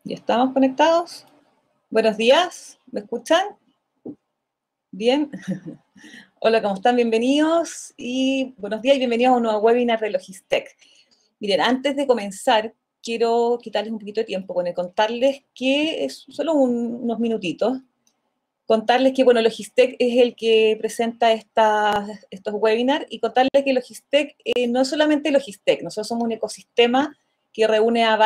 ¿Ya estamos conectados? Buenos días, ¿me escuchan? Bien. Hola, ¿cómo están? Bienvenidos y buenos días y bienvenidos a un nuevo webinar de Logistec. Miren, antes de comenzar, quiero quitarles un poquito de tiempo con contarles que es solo unos minutitos. Contarles que, bueno, Logistec es el que presenta estos webinars y contarles que Logistec no es solamente Logistec, nosotros somos un ecosistema que reúne a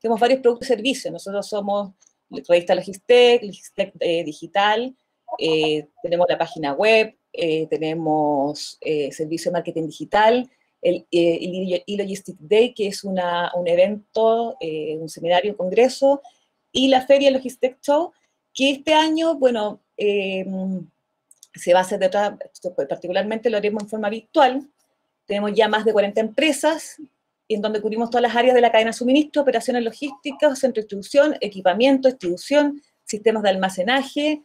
tenemos varios productos y servicios. Nosotros somos revista Logistec, Logistec Digital, tenemos la página web, tenemos servicio de marketing digital, el eLogistic Day, que es un evento, un seminario, un congreso, y la feria Logistec Show, que este año, bueno, se va a hacer particularmente lo haremos en forma virtual. Tenemos ya más de 40 empresas, en donde cubrimos todas las áreas de la cadena de suministro, operaciones logísticas, centro de distribución, equipamiento, distribución, sistemas de almacenaje,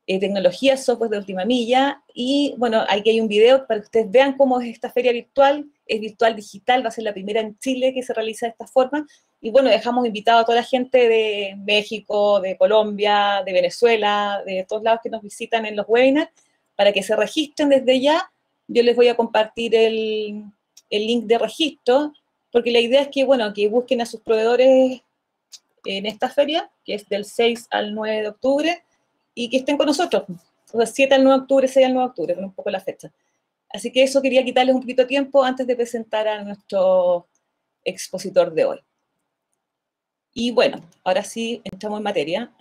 tecnología, software de última milla, y bueno, aquí hay un video para que ustedes vean cómo es esta feria virtual. Es virtual digital, va a ser la primera en Chile que se realiza de esta forma, y bueno, dejamos invitado a toda la gente de México, de Colombia, de Venezuela, de todos lados que nos visitan en los webinars, para que se registren desde ya. Yo les voy a compartir el link de registro, porque la idea es que, bueno, que busquen a sus proveedores en esta feria, que es del 6 al 9 de octubre, y que estén con nosotros. O sea, 7 al 9 de octubre, 6 al 9 de octubre, con un poco la fecha. Así que eso quería quitarles un poquito de tiempo antes de presentar a nuestro expositor de hoy. Y bueno, ahora sí entramos en materia.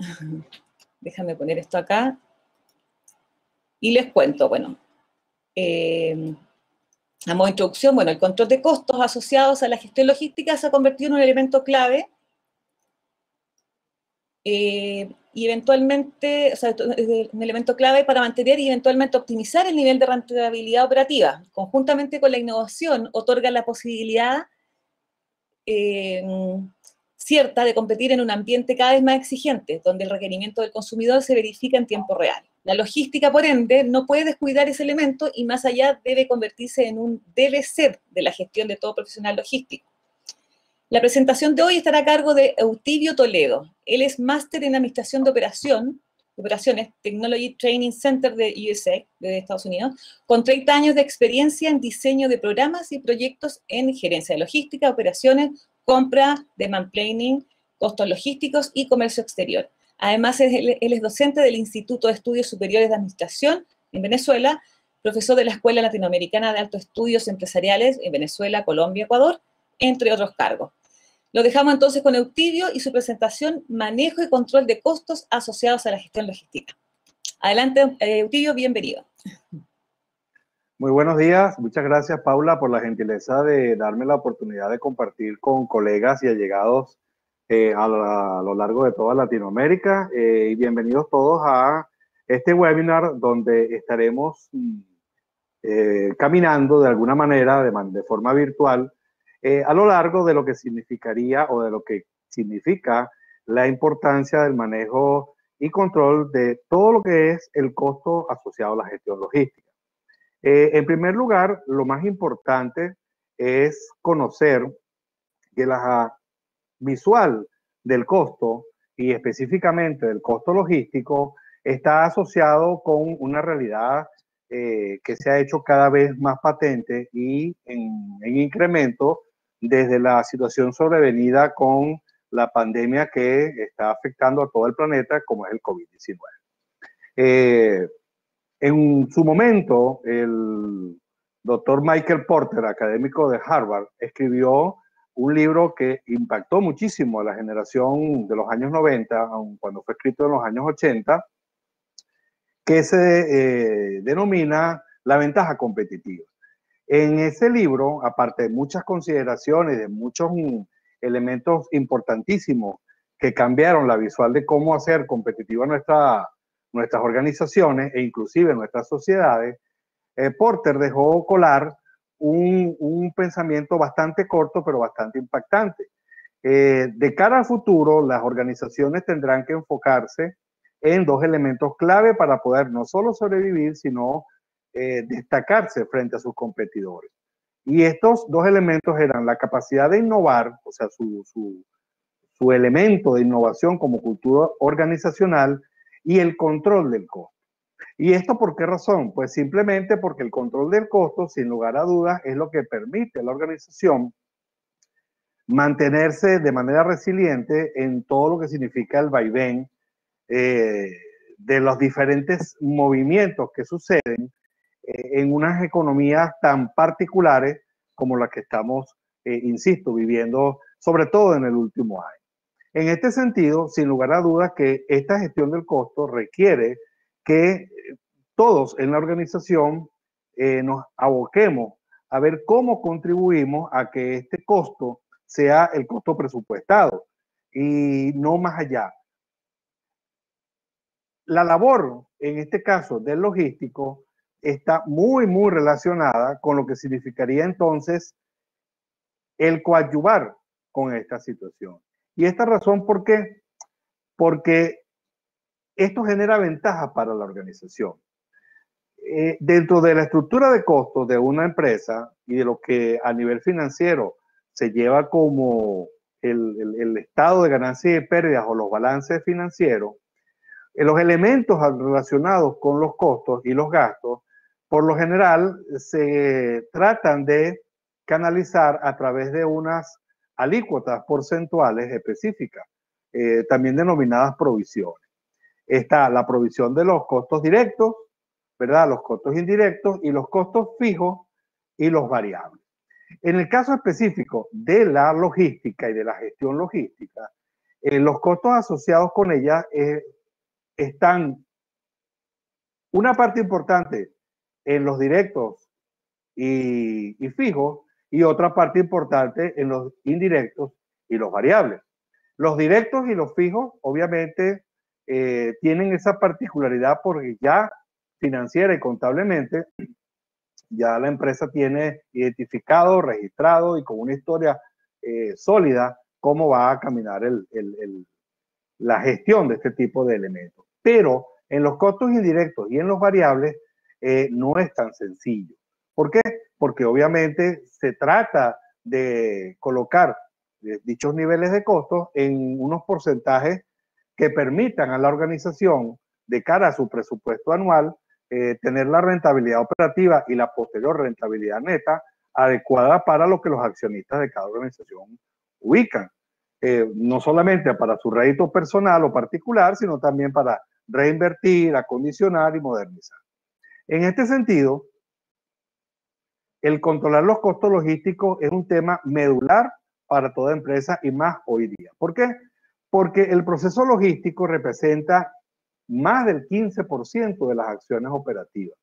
Déjame poner esto acá. Y les cuento, bueno, a modo de introducción, bueno, el control de costos asociados a la gestión logística se ha convertido en un elemento clave y eventualmente, o sea, es un elemento clave para mantener y eventualmente optimizar el nivel de rentabilidad operativa. Conjuntamente con la innovación, otorga la posibilidad eh, cierta de competir en un ambiente cada vez más exigente, donde el requerimiento del consumidor se verifica en tiempo real. La logística, por ende, no puede descuidar ese elemento y más allá debe convertirse en un debe ser de la gestión de todo profesional logístico. La presentación de hoy estará a cargo de Eutilio Toledo. Él es máster en Administración de Operaciones, Technology Training Center de USA, de Estados Unidos, con 30 años de experiencia en diseño de programas y proyectos en gerencia de logística, operaciones, compra, demand planning, costos logísticos y comercio exterior. Además, él es docente del Instituto de Estudios Superiores de Administración en Venezuela, profesor de la Escuela Latinoamericana de Altos Estudios Empresariales en Venezuela, Colombia, Ecuador, entre otros cargos. Lo dejamos entonces con Eutilio y su presentación, manejo y control de costos asociados a la gestión logística. Adelante, Eutilio, bienvenido. Muy buenos días, muchas gracias Paula por la gentileza de darme la oportunidad de compartir con colegas y allegados a lo largo de toda Latinoamérica y bienvenidos todos a este webinar donde estaremos caminando de alguna manera de forma virtual a lo largo de lo que significaría o de lo que significa la importancia del manejo y control de todo lo que es el costo asociado a la gestión logística. En primer lugar, lo más importante es conocer que la visual del costo y específicamente del costo logístico está asociado con una realidad que se ha hecho cada vez más patente y en incremento desde la situación sobrevenida con la pandemia que está afectando a todo el planeta, como es el COVID-19. En su momento, el doctor Michael Porter, académico de Harvard, escribió un libro que impactó muchísimo a la generación de los años 90, aun cuando fue escrito en los años 80, que se denomina La ventaja competitiva. En ese libro, aparte de muchas consideraciones, de muchos elementos importantísimos que cambiaron la visual de cómo hacer competitiva nuestras organizaciones e inclusive nuestras sociedades, Porter dejó colar un pensamiento bastante corto pero bastante impactante. De cara al futuro, las organizaciones tendrán que enfocarse en dos elementos clave para poder no solo sobrevivir, sino destacarse frente a sus competidores. Y estos dos elementos eran la capacidad de innovar, o sea, su su elemento de innovación como cultura organizacional y el control del costo. ¿Y esto por qué razón? Pues simplemente porque el control del costo, sin lugar a dudas, es lo que permite a la organización mantenerse de manera resiliente en todo lo que significa el vaivén de los diferentes movimientos que suceden en unas economías tan particulares como las que estamos, insisto, viviendo, sobre todo en el último año. En este sentido, sin lugar a dudas que esta gestión del costo requiere que todos en la organización nos aboquemos a ver cómo contribuimos a que este costo sea el costo presupuestado y no más allá. La labor, en este caso del logístico, está muy relacionada con lo que significaría entonces el coadyuvar con esta situación. Y esta razón, ¿por qué? Porque esto genera ventajas para la organización. Dentro de la estructura de costos de una empresa y de lo que a nivel financiero se lleva como el estado de ganancias y pérdidas o los balances financieros, los elementos relacionados con los costos y los gastos, por lo general, se tratan de canalizar a través de unas alícuotas porcentuales específicas, también denominadas provisiones. Está la provisión de los costos directos, ¿verdad? Los costos indirectos y los costos fijos y los variables. En el caso específico de la logística y de la gestión logística, los costos asociados con ella están una parte importante en los directos y fijos y otra parte importante en los indirectos y los variables. Los directos y los fijos obviamente tienen esa particularidad porque ya financiera y contablemente ya la empresa tiene identificado, registrado y con una historia sólida cómo va a caminar la gestión de este tipo de elementos. Pero en los costos indirectos y en los variables no es tan sencillo. ¿Por qué? Porque obviamente se trata de colocar dichos niveles de costos en unos porcentajes que permitan a la organización, de cara a su presupuesto anual, tener la rentabilidad operativa y la posterior rentabilidad neta adecuada para lo que los accionistas de cada organización ubican. No solamente para su rédito personal o particular, sino también para reinvertir, acondicionar y modernizar. En este sentido, el controlar los costos logísticos es un tema medular para toda empresa y más hoy día. ¿Por qué? Porque el proceso logístico representa más del 15% de las acciones operativas.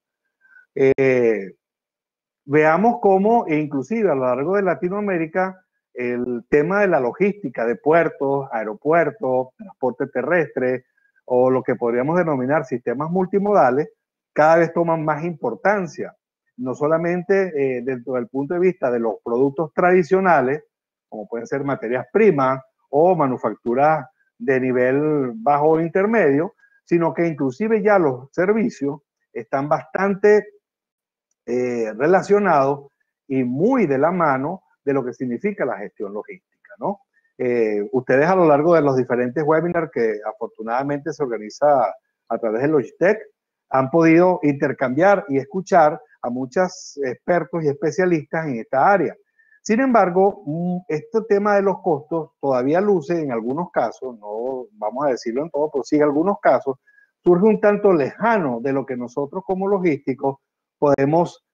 Veamos cómo, inclusive a lo largo de Latinoamérica, el tema de la logística de puertos, aeropuertos, transporte terrestre o lo que podríamos denominar sistemas multimodales, cada vez toman más importancia, no solamente dentro del punto de vista de los productos tradicionales, como pueden ser materias primas o manufacturas de nivel bajo o intermedio, sino que inclusive ya los servicios están bastante relacionados y muy de la mano de lo que significa la gestión logística, ¿no? Ustedes a lo largo de los diferentes webinars que afortunadamente se organiza a través de Logitech han podido intercambiar y escuchar a muchos expertos y especialistas en esta área. Sin embargo, este tema de los costos todavía luce en algunos casos, no vamos a decirlo en todo, pero sí en algunos casos, surge un tanto lejano de lo que nosotros como logísticos podemos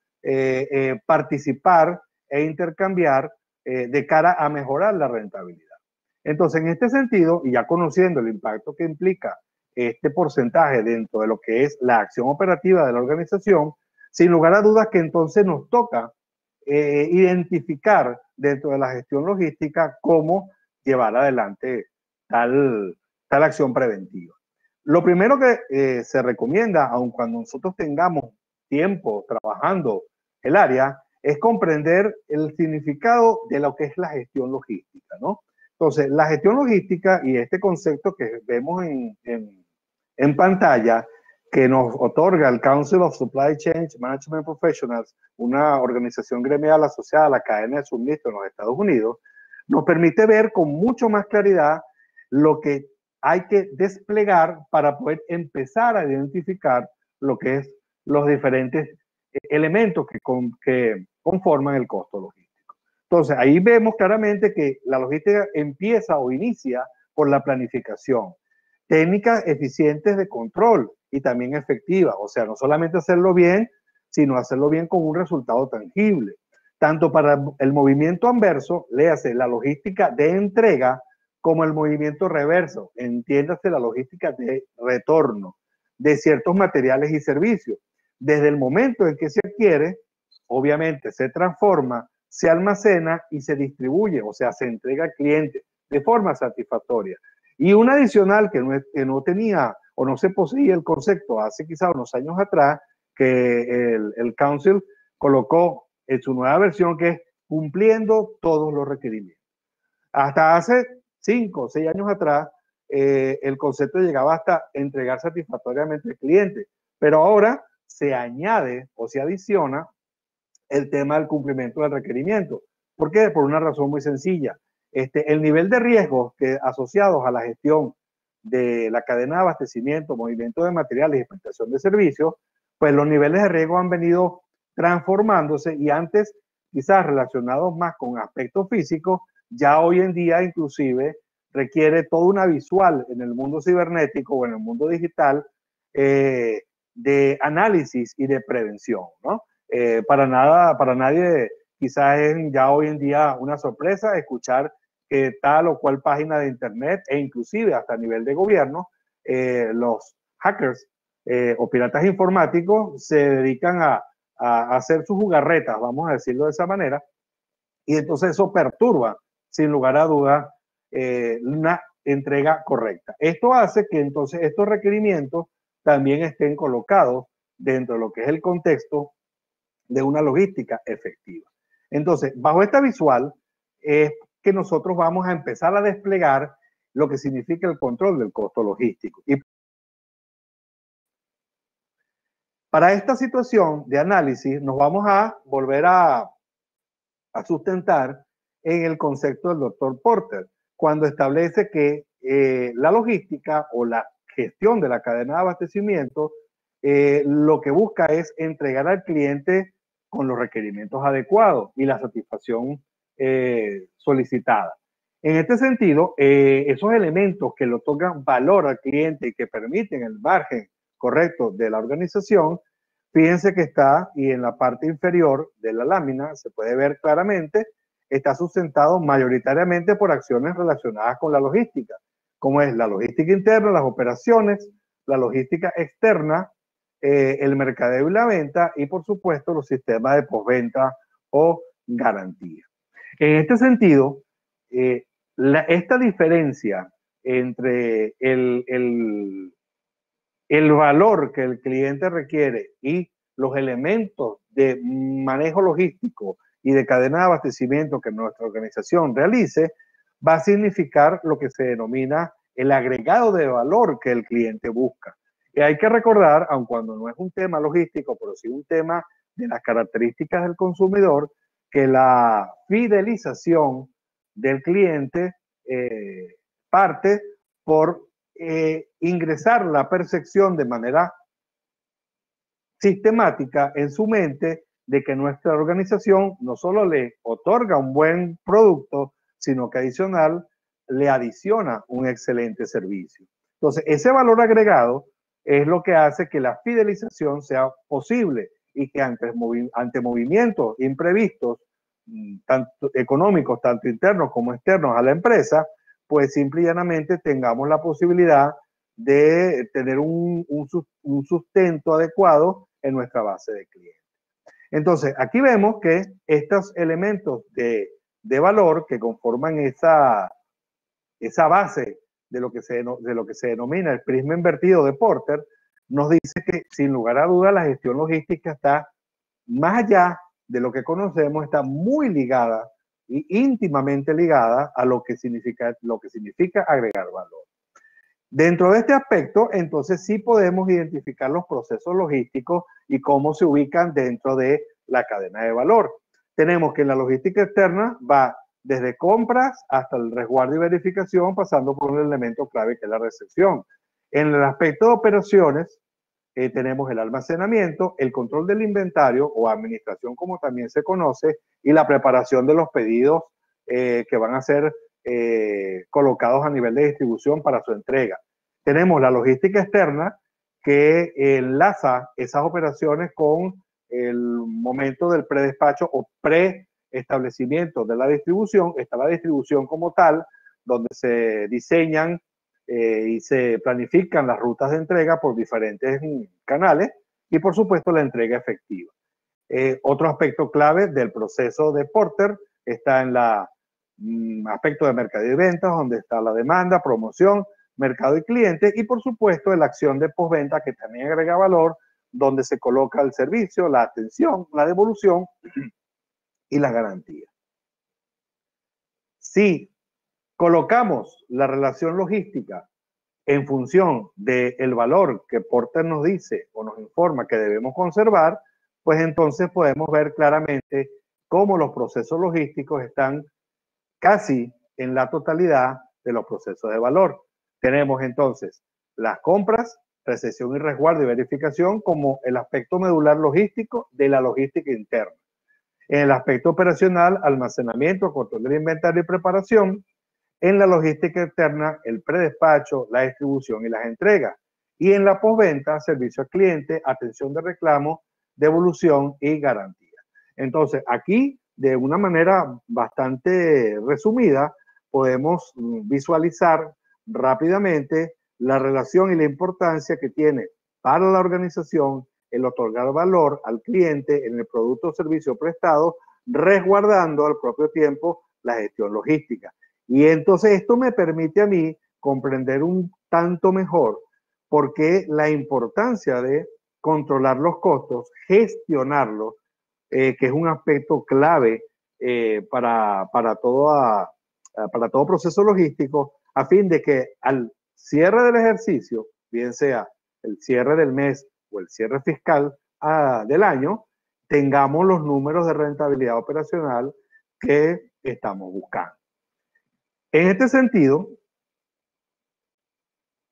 participar e intercambiar de cara a mejorar la rentabilidad. Entonces, en este sentido, y ya conociendo el impacto que implica este porcentaje dentro de lo que es la acción operativa de la organización, sin lugar a dudas que entonces nos toca identificar dentro de la gestión logística cómo llevar adelante tal acción preventiva. Lo primero que se recomienda, aun cuando nosotros tengamos tiempo trabajando el área, es comprender el significado de lo que es la gestión logística, ¿no? Entonces, la gestión logística y este concepto que vemos en pantalla, que nos otorga el Council of Supply Chain Management Professionals, una organización gremial asociada a la cadena de suministro en los Estados Unidos, nos permite ver con mucho más claridad lo que hay que desplegar para poder empezar a identificar lo que es los diferentes elementos que conforman el costo logístico. Entonces, ahí vemos claramente que la logística empieza o inicia por la planificación. Técnicas eficientes de control y también efectivas, o sea, no solamente hacerlo bien, sino hacerlo bien con un resultado tangible. Tanto para el movimiento anverso, léase la logística de entrega, como el movimiento reverso, entiéndase la logística de retorno de ciertos materiales y servicios. Desde el momento en que se adquiere, obviamente se transforma, se almacena y se distribuye, o sea, se entrega al cliente de forma satisfactoria. Y un adicional que no tenía o no se poseía el concepto hace quizá unos años atrás, que el Council colocó en su nueva versión, que es cumpliendo todos los requerimientos. Hasta hace 5 o 6 años atrás, el concepto llegaba hasta entregar satisfactoriamente al cliente, pero ahora se añade o se adiciona el tema del cumplimiento del requerimiento. ¿Por qué? Por una razón muy sencilla. El nivel de riesgos asociados a la gestión de la cadena de abastecimiento, movimiento de materiales y prestación de servicios, pues los niveles de riesgo han venido transformándose, y antes quizás relacionados más con aspectos físicos, ya hoy en día inclusive requiere toda una visual en el mundo cibernético o en el mundo digital de análisis y de prevención, ¿no? Para nadie quizás es ya hoy en día una sorpresa escuchar que tal o cual página de internet, e inclusive hasta a nivel de gobierno, los hackers o piratas informáticos se dedican a hacer sus jugarretas, vamos a decirlo de esa manera, y entonces eso perturba, sin lugar a dudas, una entrega correcta. Esto hace que entonces estos requerimientos también estén colocados dentro de lo que es el contexto de una logística efectiva. Entonces, bajo esta visual es que nosotros vamos a empezar a desplegar lo que significa el control del costo logístico. Y para esta situación de análisis nos vamos a volver a sustentar en el concepto del doctor Porter, cuando establece que la logística o la gestión de la cadena de abastecimiento lo que busca es entregar al cliente con los requerimientos adecuados y la satisfacción solicitada. En este sentido, esos elementos que le otorgan valor al cliente y que permiten el margen correcto de la organización, fíjense que está, y en la parte inferior de la lámina se puede ver claramente, está sustentado mayoritariamente por acciones relacionadas con la logística, como es la logística interna, las operaciones, la logística externa, el mercadeo y la venta, y por supuesto los sistemas de postventa o garantía. En este sentido, esta diferencia entre el valor que el cliente requiere y los elementos de manejo logístico y de cadena de abastecimiento que nuestra organización realice, va a significar lo que se denomina el agregado de valor que el cliente busca. Y hay que recordar, aun cuando no es un tema logístico, pero sí un tema de las características del consumidor, que la fidelización del cliente parte por ingresar la percepción de manera sistemática en su mente de que nuestra organización no solo le otorga un buen producto, sino que adicional le adiciona un excelente servicio. Entonces, ese valor agregado es lo que hace que la fidelización sea posible y que ante movimientos imprevistos, tanto económicos, tanto internos como externos a la empresa, pues simple y llanamente tengamos la posibilidad de tener un sustento adecuado en nuestra base de clientes. Entonces, aquí vemos que estos elementos de valor que conforman esa base de lo que se denomina el prisma invertido de Porter, nos dice que sin lugar a duda la gestión logística está más allá de lo que conocemos, está muy ligada y íntimamente ligada a lo que significa agregar valor. Dentro de este aspecto, entonces sí podemos identificar los procesos logísticos y cómo se ubican dentro de la cadena de valor. Tenemos que la logística externa va desde compras hasta el resguardo y verificación, pasando por un elemento clave que es la recepción. En el aspecto de operaciones, tenemos el almacenamiento, el control del inventario o administración como también se conoce, y la preparación de los pedidos que van a ser colocados a nivel de distribución para su entrega. Tenemos la logística externa que enlaza esas operaciones con el momento del predespacho o preestablecimiento de la distribución. Está la distribución como tal, donde se diseñan y se planifican las rutas de entrega por diferentes canales y por supuesto la entrega efectiva. Otro aspecto clave del proceso de Porter está en la aspecto de mercado y ventas, donde está la demanda, promoción, mercado y cliente, y por supuesto la acción de postventa, que también agrega valor, donde se coloca el servicio, la atención, la devolución y la garantía. Si colocamos la relación logística en función del valor que Porter nos dice o nos informa que debemos conservar, pues entonces podemos ver claramente cómo los procesos logísticos están casi en la totalidad de los procesos de valor. Tenemos entonces las compras, recepción y resguardo y verificación como el aspecto medular logístico de la logística interna. En el aspecto operacional, almacenamiento, control del inventario y preparación. En la logística externa, el predespacho, la distribución y las entregas. Y en la postventa, servicio al cliente, atención de reclamo, devolución y garantía. Entonces, aquí, de una manera bastante resumida, podemos visualizar rápidamente la relación y la importancia que tiene para la organización el otorgar valor al cliente en el producto o servicio prestado, resguardando al propio tiempo la gestión logística. Y entonces esto me permite a mí comprender un tanto mejor por qué la importancia de controlar los costos, gestionarlos, que es un aspecto clave para todo proceso logístico, a fin de que al cierre del ejercicio, bien sea el cierre del mes o el cierre fiscal del año, tengamos los números de rentabilidad operacional que estamos buscando. En este sentido,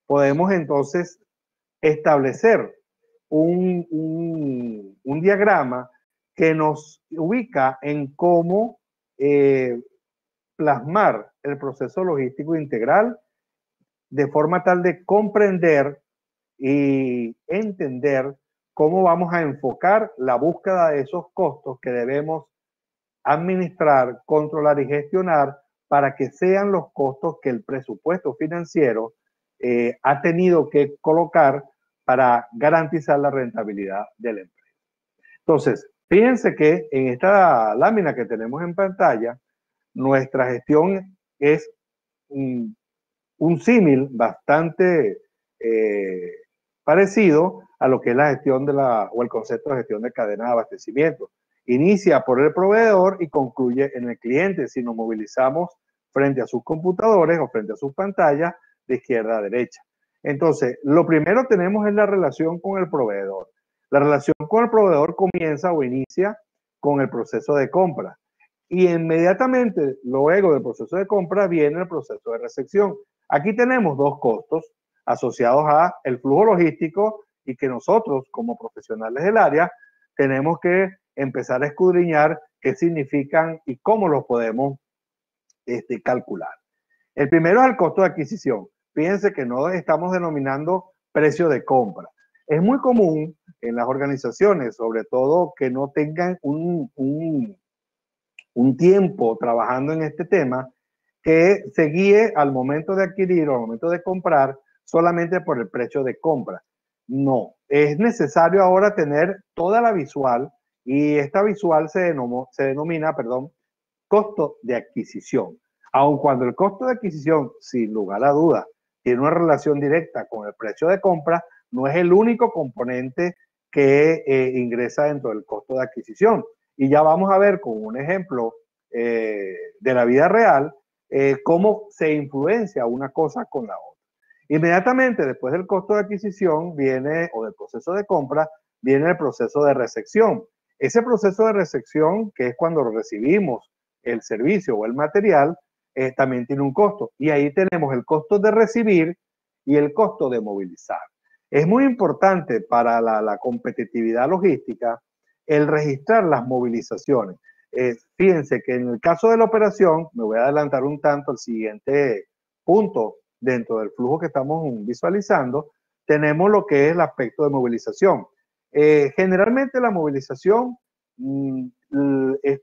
podemos entonces establecer un diagrama que nos ubica en cómo plasmar el proceso logístico integral de forma tal de comprender y entender cómo vamos a enfocar la búsqueda de esos costos que debemos administrar, controlar y gestionar para que sean los costos que el presupuesto financiero ha tenido que colocar para garantizar la rentabilidad de la empresa. Entonces, fíjense que en esta lámina que tenemos en pantalla, nuestra gestión es un símil bastante parecido a lo que es la gestión o el concepto de gestión de cadena de abastecimiento. Inicia por el proveedor y concluye en el cliente si nos movilizamos frente a sus computadores o frente a sus pantallas de izquierda a derecha. Entonces, lo primero tenemos es la relación con el proveedor. La relación con el proveedor comienza o inicia con el proceso de compra. Y inmediatamente luego del proceso de compra viene el proceso de recepción. Aquí tenemos dos costos asociados a el flujo logístico y que nosotros como profesionales del área tenemos que empezar a escudriñar qué significan y cómo los podemos calcular. El primero es el costo de adquisición. Fíjense que no estamos denominando precio de compra. Es muy común en las organizaciones, sobre todo que no tengan un tiempo trabajando en este tema, que se guíe al momento de adquirir o al momento de comprar solamente por el precio de compra. No, es necesario ahora tener toda la visual y esta visual se denomina costo de adquisición. Aun cuando el costo de adquisición, sin lugar a dudas, tiene una relación directa con el precio de compra, no es el único componente que ingresa dentro del costo de adquisición. Y ya vamos a ver con un ejemplo de la vida real cómo se influencia una cosa con la otra. Inmediatamente después del costo de adquisición viene, o del proceso de compra, viene el proceso de recepción. Ese proceso de recepción, que es cuando recibimos el servicio o el material, también tiene un costo. Y ahí tenemos el costo de recibir y el costo de movilizar. Es muy importante para la competitividad logística el registrar las movilizaciones. Fíjense que en el caso de la operación, me voy a adelantar un tanto al siguiente punto dentro del flujo que estamos visualizando, tenemos lo que es el aspecto de movilización. Generalmente la movilización es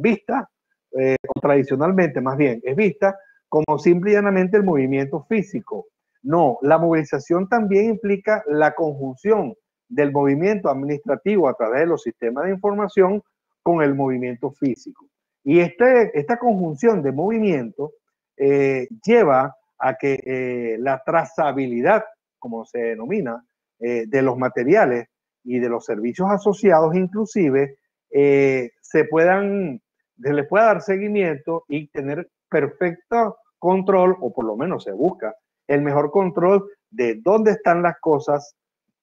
vista, o tradicionalmente más bien, es vista como simple y llanamente el movimiento físico. No, la movilización también implica la conjunción del movimiento administrativo a través de los sistemas de información con el movimiento físico. Y esta conjunción de movimiento lleva a que la trazabilidad, como se denomina, de los materiales y de los servicios asociados inclusive, se les pueda dar seguimiento y tener perfecto control, o por lo menos se busca el mejor control de dónde están las cosas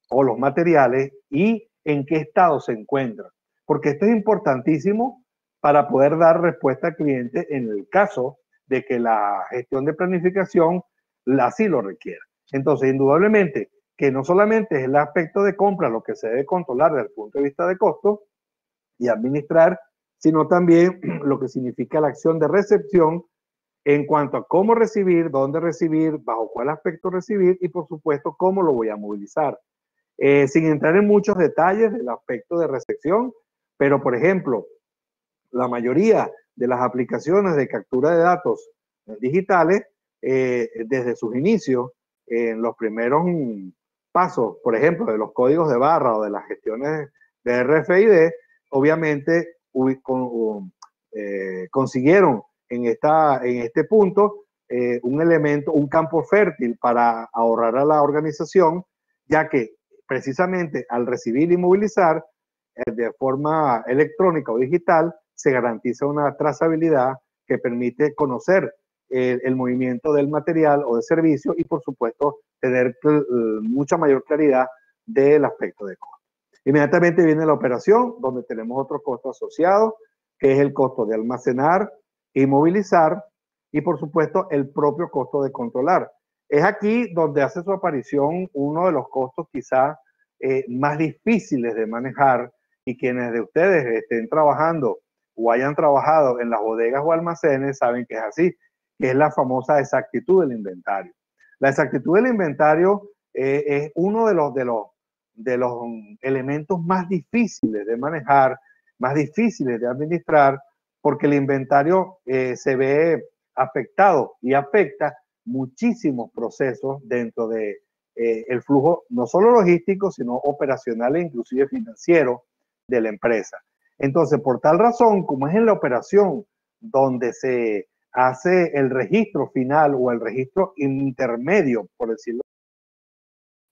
o los materiales y en qué estado se encuentran. Porque esto es importantísimo para poder dar respuesta al cliente en el caso de que la gestión de planificación así lo requiera. Entonces, indudablemente, que no solamente es el aspecto de compra lo que se debe controlar desde el punto de vista de costo y administrar, sino también lo que significa la acción de recepción en cuanto a cómo recibir, dónde recibir, bajo cuál aspecto recibir y, por supuesto, cómo lo voy a movilizar. Sin entrar en muchos detalles del aspecto de recepción, pero, por ejemplo, la mayoría de las aplicaciones de captura de datos digitales, desde sus inicios, en los primeros pasos, por ejemplo, de los códigos de barra o de las gestiones de RFID, obviamente consiguieron en este punto un elemento, un campo fértil para ahorrar a la organización, ya que precisamente al recibir y movilizar de forma electrónica o digital, se garantiza una trazabilidad que permite conocer el movimiento del material o de servicio y, por supuesto, tener mucha mayor claridad del aspecto de costo. Inmediatamente viene la operación, donde tenemos otro costo asociado, que es el costo de almacenar y movilizar, y, por supuesto, el propio costo de controlar. Es aquí donde hace su aparición uno de los costos quizás más difíciles de manejar, y quienes de ustedes estén trabajando o hayan trabajado en las bodegas o almacenes saben que es así, que es la famosa exactitud del inventario. La exactitud del inventario es uno de los elementos más difíciles de manejar, más difíciles de administrar, porque el inventario se ve afectado y afecta muchísimos procesos dentro de el flujo, no solo logístico, sino operacional e inclusive financiero de la empresa. Entonces, por tal razón, como es en la operación donde se hace el registro final o el registro intermedio, por decirlo,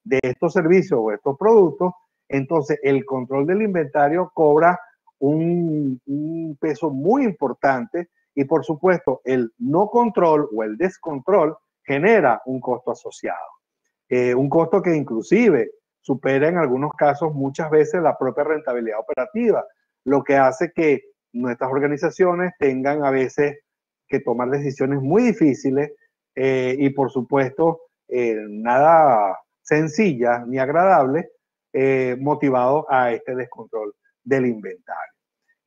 de estos servicios o estos productos, entonces el control del inventario cobra un peso muy importante y, por supuesto, el no control o el descontrol genera un costo asociado. Un costo que inclusive supera en algunos casos muchas veces la propia rentabilidad operativa, lo que hace que nuestras organizaciones tengan a veces que tomar decisiones muy difíciles y, por supuesto, nada sencillas ni agradables, motivados a este descontrol del inventario.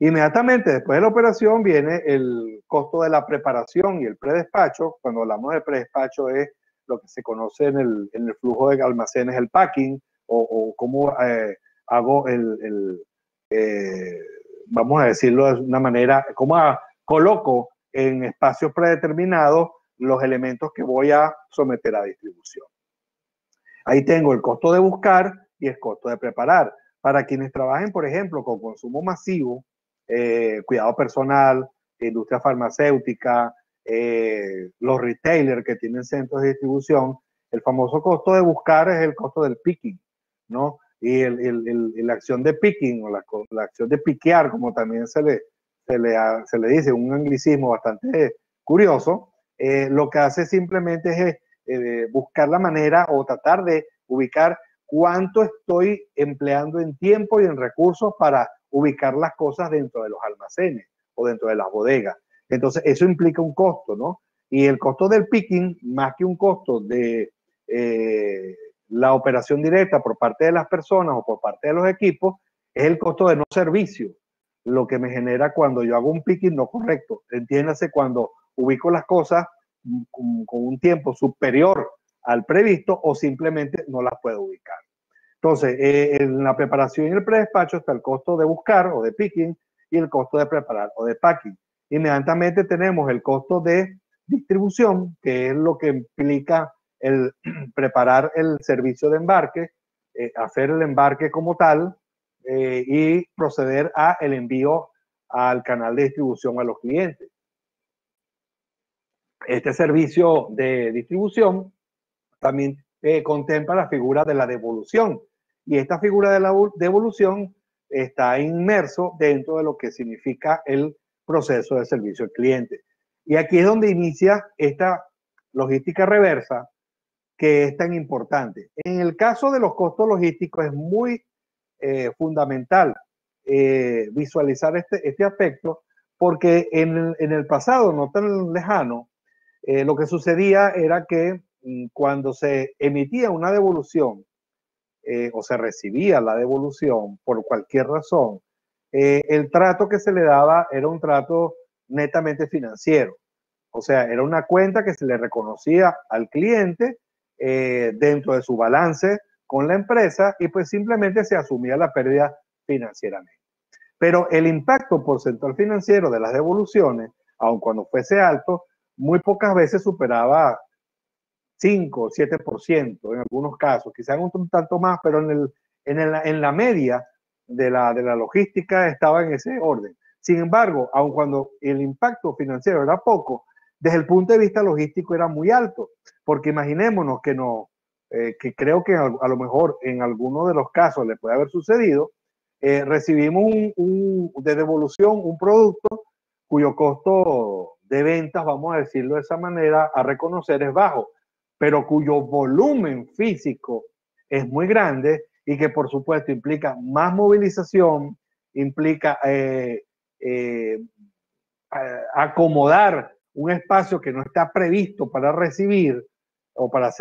Inmediatamente después de la operación viene el costo de la preparación y el predespacho. Cuando hablamos de predespacho es lo que se conoce en el flujo de almacenes, el packing, o cómo hago vamos a decirlo de una manera, cómo coloco en espacios predeterminados los elementos que voy a someter a distribución. Ahí tengo el costo de buscar y el costo de preparar. Para quienes trabajen, por ejemplo, con consumo masivo, cuidado personal, industria farmacéutica, los retailers que tienen centros de distribución, el famoso costo de buscar es el costo del picking, ¿no? Y la acción de picking o la acción de piquear, como también se le dice, un anglicismo bastante curioso, lo que hace simplemente es buscar la manera o tratar de ubicar cuánto estoy empleando en tiempo y en recursos para ubicar las cosas dentro de los almacenes o dentro de las bodegas. Entonces, eso implica un costo, ¿no? Y el costo del picking, más que un costo de la operación directa por parte de las personas o por parte de los equipos, es el costo de no servicio, lo que me genera cuando yo hago un picking no correcto. Entiéndase, cuando ubico las cosas con un tiempo superior al previsto o simplemente no las puedo ubicar. Entonces, en la preparación y el predespacho está el costo de buscar o de picking y el costo de preparar o de packing. Inmediatamente tenemos el costo de distribución, que es lo que implica el preparar el servicio de embarque, hacer el embarque como tal y proceder a el envío al canal de distribución a los clientes. Este servicio de distribución también contempla la figura de la devolución, y esta figura de la devolución está inmerso dentro de lo que significa el proceso de servicio al cliente. Y aquí es donde inicia esta logística reversa, que es tan importante. En el caso de los costos logísticos es muy fundamental visualizar este aspecto, porque en el pasado no tan lejano, lo que sucedía era que cuando se emitía una devolución o se recibía la devolución por cualquier razón, el trato que se le daba era un trato netamente financiero. O sea, era una cuenta que se le reconocía al cliente dentro de su balance con la empresa, y pues simplemente se asumía la pérdida financieramente. Pero el impacto porcentual financiero de las devoluciones, aun cuando fuese alto, muy pocas veces superaba 5 o 7% en algunos casos, quizás un tanto más, pero en la media de la logística estaba en ese orden. Sin embargo, aun cuando el impacto financiero era poco, desde el punto de vista logístico era muy alto, porque imaginémonos que creo que a lo mejor en alguno de los casos le puede haber sucedido, recibimos de devolución un producto cuyo costo de ventas, vamos a decirlo de esa manera, a reconocer es bajo, pero cuyo volumen físico es muy grande y que por supuesto implica más movilización, implica acomodar un espacio que no está previsto para recibir o para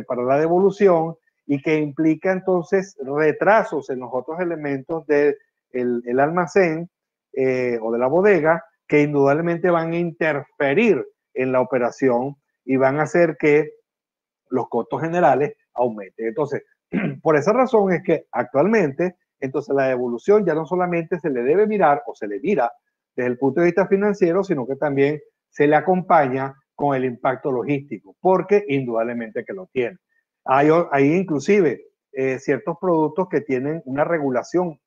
para la devolución, y que implica entonces retrasos en los otros elementos del almacén o de la bodega, que indudablemente van a interferir en la operación y van a hacer que los costos generales aumenten. Entonces, por esa razón es que actualmente, entonces la devolución ya no solamente se le debe mirar o se le mira desde el punto de vista financiero, sino que también se le acompaña con el impacto logístico, porque indudablemente que lo tiene. Hay inclusive ciertos productos que tienen una regulación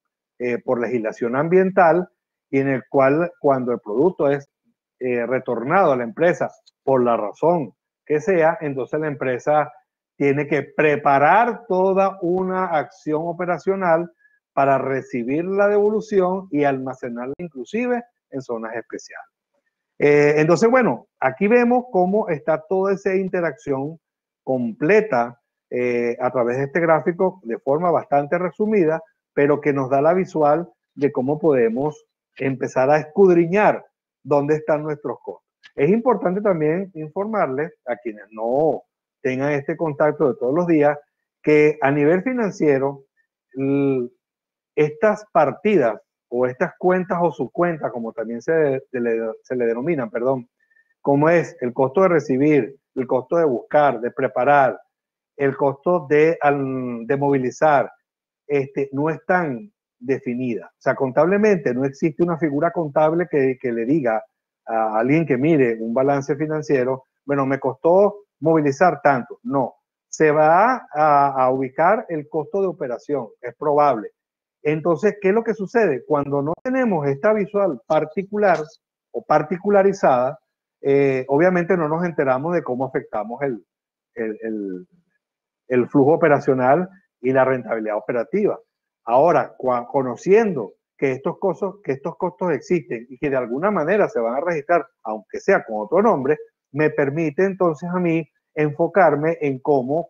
por legislación ambiental, y en el cual cuando el producto es retornado a la empresa por la razón que sea, entonces la empresa tiene que preparar toda una acción operacional para recibir la devolución y almacenarla inclusive en zonas especiales. Entonces, bueno, aquí vemos cómo está toda esa interacción completa a través de este gráfico de forma bastante resumida, pero que nos da la visual de cómo podemos empezar a escudriñar dónde están nuestros costos. Es importante también informarles a quienes no tengan este contacto de todos los días que a nivel financiero estas partidas o estas cuentas o subcuentas, como también se le denominan, perdón, como es el costo de recibir, el costo de buscar, de preparar, el costo de movilizar, no están definidas. O sea, contablemente no existe una figura contable que le diga a alguien que mire un balance financiero, bueno, me costó movilizar tanto. No, se va a ubicar el costo de operación, es probable. Entonces, ¿qué es lo que sucede? Cuando no tenemos esta visual particular o particularizada, obviamente no nos enteramos de cómo afectamos el flujo operacional y la rentabilidad operativa. Ahora, conociendo que estos costos existen y que de alguna manera se van a registrar, aunque sea con otro nombre, me permite entonces a mí enfocarme en cómo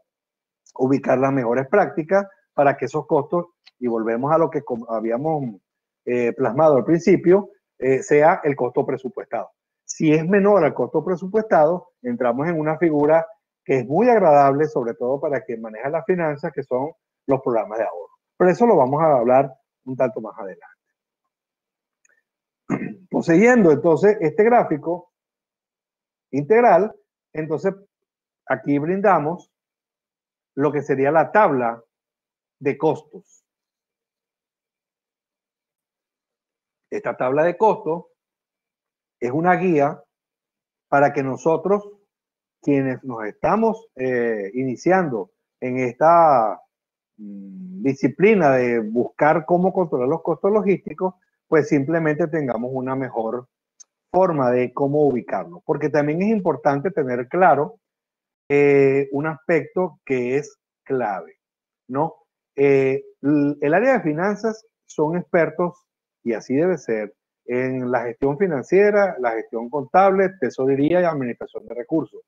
ubicar las mejores prácticas para que esos costos, y volvemos a lo que habíamos plasmado al principio, sea el costo presupuestado. Si es menor al costo presupuestado, entramos en una figura que es muy agradable, sobre todo para quien maneja las finanzas, que son los programas de ahorro. Pero eso lo vamos a hablar un tanto más adelante. Poseyendo entonces este gráfico integral, entonces aquí brindamos lo que sería la tabla de costos. Esta tabla de costos es una guía para que nosotros, quienes nos estamos iniciando en esta disciplina de buscar cómo controlar los costos logísticos, pues simplemente tengamos una mejor forma de cómo ubicarlo. Porque también es importante tener claro un aspecto que es clave, ¿no? El área de finanzas son expertos, y así debe ser, en la gestión financiera, la gestión contable, tesorería y administración de recursos.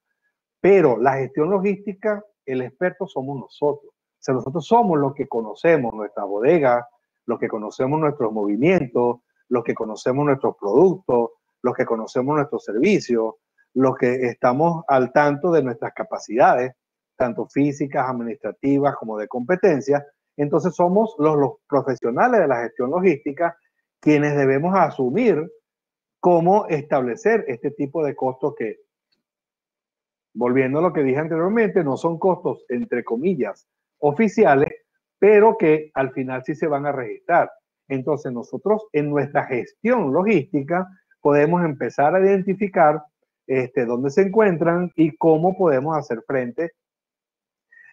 Pero la gestión logística, el experto somos nosotros. O sea, nosotros somos los que conocemos nuestra bodega, los que conocemos nuestros movimientos, los que conocemos nuestros productos, los que conocemos nuestros servicios, los que estamos al tanto de nuestras capacidades, tanto físicas, administrativas como de competencias. Entonces somos los profesionales de la gestión logística quienes debemos asumir cómo establecer este tipo de costos que, volviendo a lo que dije anteriormente, no son costos, entre comillas, oficiales, pero que al final sí se van a registrar. Entonces nosotros en nuestra gestión logística podemos empezar a identificar dónde se encuentran y cómo podemos hacer frente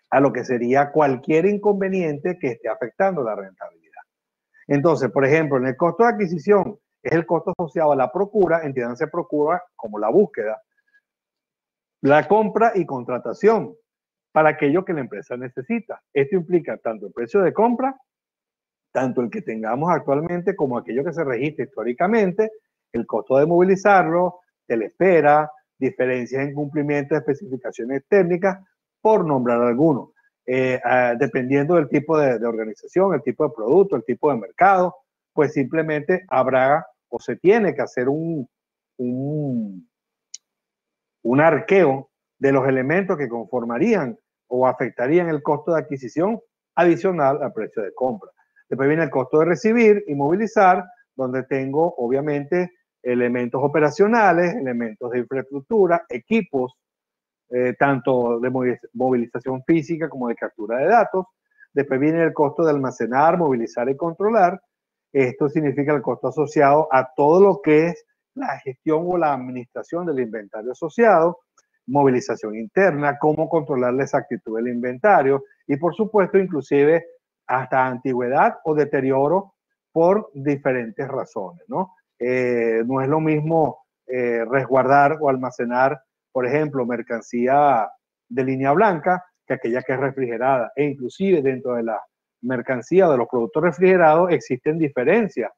a lo que sería cualquier inconveniente que esté afectando la rentabilidad. Entonces, por ejemplo, en el costo de adquisición es el costo asociado a la procura, entiéndanse procura como la búsqueda, la compra y contratación para aquello que la empresa necesita. Esto implica tanto el precio de compra, tanto el que tengamos actualmente como aquello que se registra históricamente, el costo de movilizarlo, telespera, diferencias en cumplimiento de especificaciones técnicas, por nombrar algunos. Dependiendo del tipo de organización, el tipo de producto, el tipo de mercado, pues simplemente habrá o se tiene que hacer un arqueo de los elementos que conformarían o afectarían el costo de adquisición adicional al precio de compra. Después viene el costo de recibir y movilizar, donde tengo obviamente elementos operacionales, elementos de infraestructura, equipos, tanto de movilización física como de captura de datos. Después viene el costo de almacenar, movilizar y controlar. Esto significa el costo asociado a todo lo que es la gestión o la administración del inventario asociado, movilización interna, cómo controlar la exactitud del inventario y por supuesto inclusive hasta antigüedad o deterioro por diferentes razones, ¿no? No es lo mismo resguardar o almacenar, por ejemplo, mercancía de línea blanca que aquella que es refrigerada, e inclusive dentro de la mercancía de los productos refrigerados existen diferencias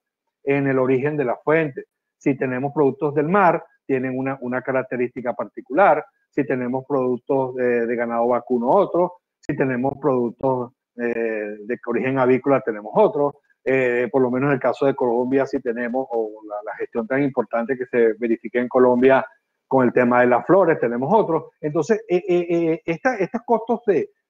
en el origen de la fuente. Si tenemos productos del mar, tienen una característica particular. Si tenemos productos de ganado vacuno, otro. Si tenemos productos de origen avícola, tenemos otro. Por lo menos en el caso de Colombia, si tenemos, o la gestión tan importante que se verifica en Colombia con el tema de las flores, tenemos otros. Entonces, estos costos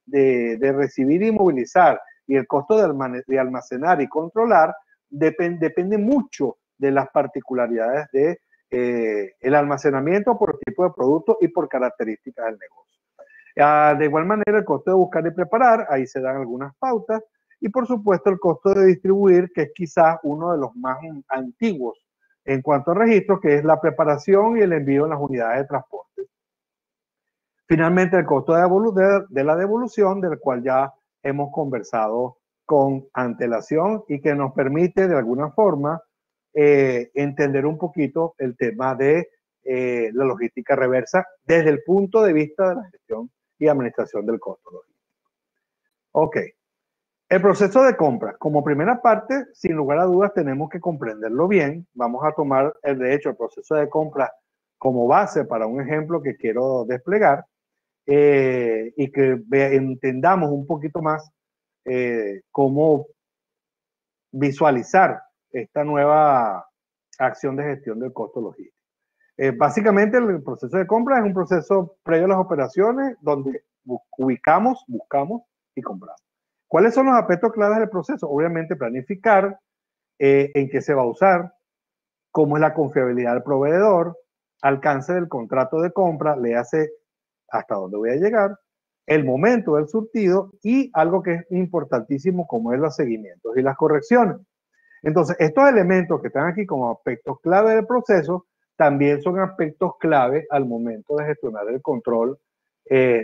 de recibir y movilizar y el costo de almacenar y controlar depende mucho de las particularidades de el almacenamiento por tipo de producto y por características del negocio. De igual manera, el costo de buscar y preparar, ahí se dan algunas pautas, y por supuesto el costo de distribuir, que es quizás uno de los más antiguos en cuanto a registro, que es la preparación y el envío en las unidades de transporte. Finalmente, el costo de la devolución, del cual ya hemos conversado con antelación y que nos permite de alguna forma entender un poquito el tema de la logística reversa desde el punto de vista de la gestión y administración del costo logístico. Ok. El proceso de compra, como primera parte, sin lugar a dudas, tenemos que comprenderlo bien. Vamos a tomar, de hecho, el proceso de compra como base para un ejemplo que quiero desplegar y que entendamos un poquito más cómo visualizar esta nueva acción de gestión del costo logístico. Básicamente el proceso de compra es un proceso previo a las operaciones donde buscamos y compramos. ¿Cuáles son los aspectos claves del proceso? Obviamente planificar en qué se va a usar, cómo es la confiabilidad del proveedor, alcance del contrato de compra, le hace hasta dónde voy a llegar, el momento del surtido y algo que es importantísimo como es los seguimientos y las correcciones. Entonces, estos elementos que están aquí como aspectos clave del proceso también son aspectos clave al momento de gestionar el control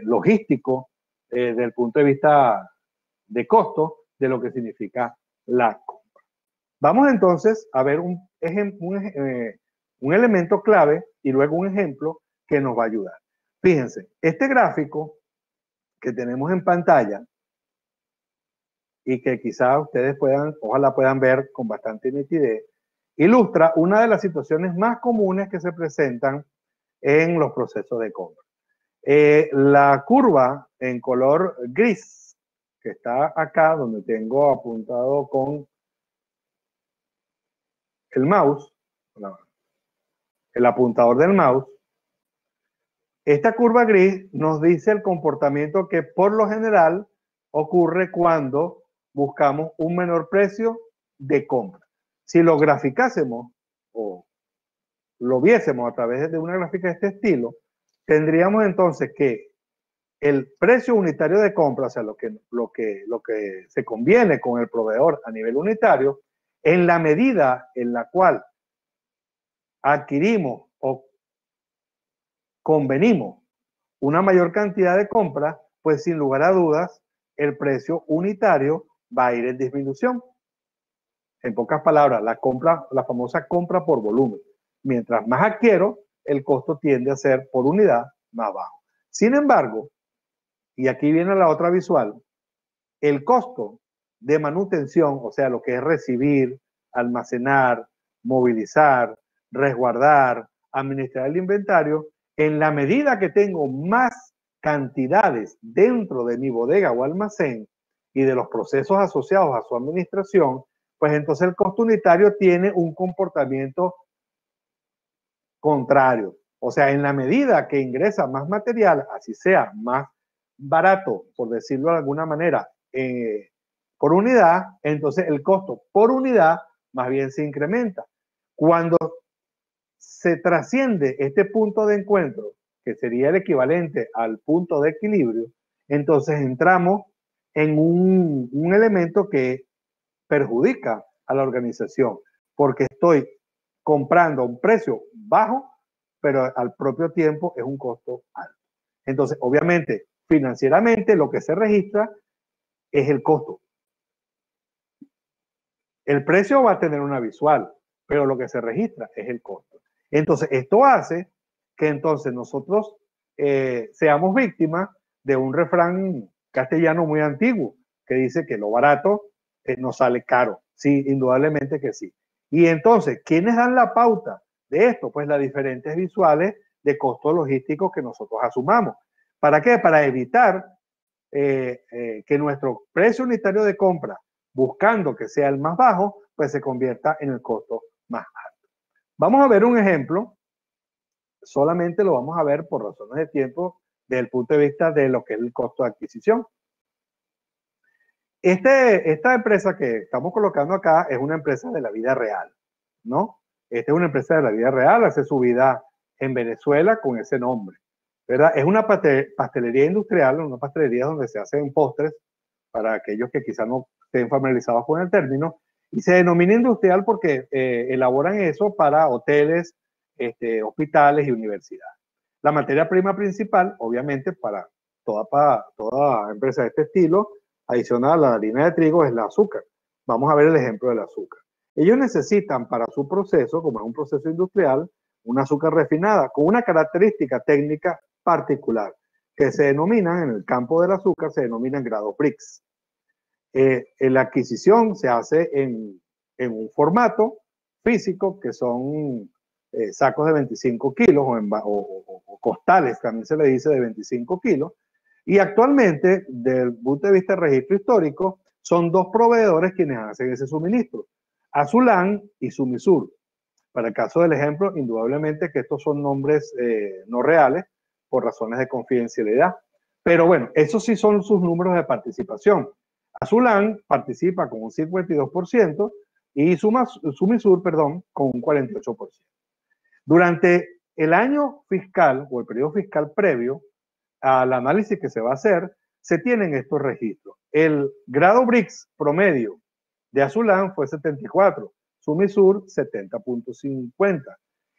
logístico desde el punto de vista de costo de lo que significa la compra. Vamos entonces a ver un elemento clave y luego un ejemplo que nos va a ayudar. Fíjense, este gráfico que tenemos en pantalla y que quizás ustedes ojalá puedan ver con bastante nitidez, ilustra una de las situaciones más comunes que se presentan en los procesos de compra. La curva en color gris, que está acá, donde tengo apuntado con el mouse, el apuntador del mouse, esta curva gris nos dice el comportamiento que por lo general ocurre cuando buscamos un menor precio de compra. Si lo graficásemos o lo viésemos a través de una gráfica de este estilo, tendríamos entonces que el precio unitario de compra, o sea, lo que se conviene con el proveedor a nivel unitario, en la medida en la cual adquirimos o convenimos una mayor cantidad de compras, pues sin lugar a dudas, el precio unitario va a ir en disminución. En pocas palabras, la famosa compra por volumen. Mientras más adquiero, el costo tiende a ser por unidad más bajo. Sin embargo, y aquí viene la otra visual, el costo de manutención, o sea, lo que es recibir, almacenar, movilizar, resguardar, administrar el inventario, en la medida que tengo más cantidades dentro de mi bodega o almacén y de los procesos asociados a su administración, pues entonces el costo unitario tiene un comportamiento contrario. O sea, en la medida que ingresa más material, así sea más barato, por decirlo de alguna manera, por unidad, entonces el costo por unidad más bien se incrementa. Cuando se trasciende este punto de encuentro, que sería el equivalente al punto de equilibrio, entonces entramos en un elemento que perjudica a la organización, porque estoy comprando a un precio bajo, pero al propio tiempo es un costo alto. Entonces, obviamente, financieramente lo que se registra es el costo. El precio va a tener una visual, pero lo que se registra es el costo. Entonces, esto hace que entonces nosotros seamos víctimas de un refrán castellano muy antiguo que dice que lo barato no sale caro. Sí, indudablemente que sí. Y entonces, ¿quiénes dan la pauta de esto? Pues las diferentes visuales de costos logísticos que nosotros asumamos. ¿Para qué? Para evitar que nuestro precio unitario de compra, buscando que sea el más bajo, pues se convierta en el costo más alto. Vamos a ver un ejemplo. Solamente lo vamos a ver por razones de tiempo desde el punto de vista de lo que es el costo de adquisición. Esta empresa que estamos colocando acá es una empresa de la vida real, ¿no? Esta es una empresa de la vida real, hace su vida en Venezuela con ese nombre, ¿verdad? Es una pastelería industrial, una pastelería donde se hacen postres, para aquellos que quizás no estén familiarizados con el término, y se denomina industrial porque elaboran eso para hoteles, hospitales y universidades. La materia prima principal, obviamente, para toda empresa de este estilo, adicional a la harina de trigo, es el azúcar. Vamos a ver el ejemplo del azúcar. Ellos necesitan para su proceso, como es un proceso industrial, una azúcar refinada con una característica técnica particular que se denominan, en el campo del azúcar, se denominan grados Brix. La adquisición se hace en un formato físico que son sacos de 25 kilos o costales, también se le dice, de 25 kilos. Y actualmente, desde el punto de vista de registro histórico, son dos proveedores quienes hacen ese suministro, Azulán y Sumisur. Para el caso del ejemplo, indudablemente que estos son nombres no reales por razones de confidencialidad. Pero bueno, esos sí son sus números de participación. Azulán participa con un 52% y Sumisur, perdón, con un 48%. Durante el año fiscal o el periodo fiscal previo al análisis que se va a hacer, se tienen estos registros. El grado BRICS promedio de Azulán fue 74, Sumisur 70.50.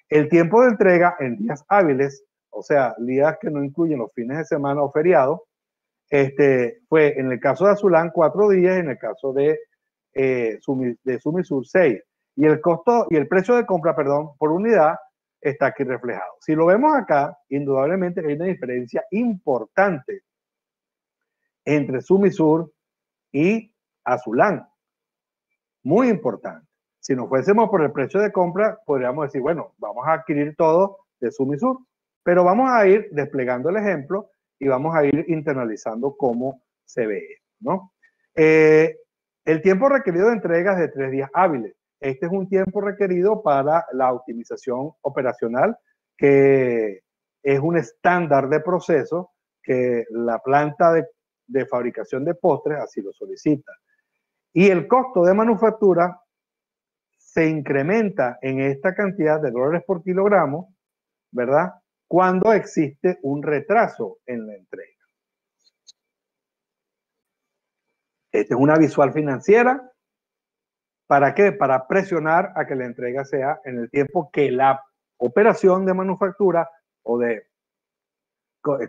El tiempo de entrega en días hábiles, o sea, días que no incluyen los fines de semana o feriados, fue en el caso de Azulán 4 días, en el caso de Sumisur 6. Y el costo y el precio de compra, perdón, por unidad está aquí reflejado. Si lo vemos acá, indudablemente hay una diferencia importante entre Sumisur y Azulán. Muy importante. Si nos fuésemos por el precio de compra, podríamos decir, bueno, vamos a adquirir todo de Sumisur, pero vamos a ir desplegando el ejemplo y vamos a ir internalizando cómo se ve, ¿no? El tiempo requerido de entrega es de 3 días hábiles. Este es un tiempo requerido para la optimización operacional, que es un estándar de proceso que la planta de fabricación de postres así lo solicita. Y el costo de manufactura se incrementa en esta cantidad de dólares por kilogramo, ¿verdad? Cuando existe un retraso en la entrega. Esta es una visual financiera. ¿Para qué? Para presionar a que la entrega sea en el tiempo que la operación de manufactura o de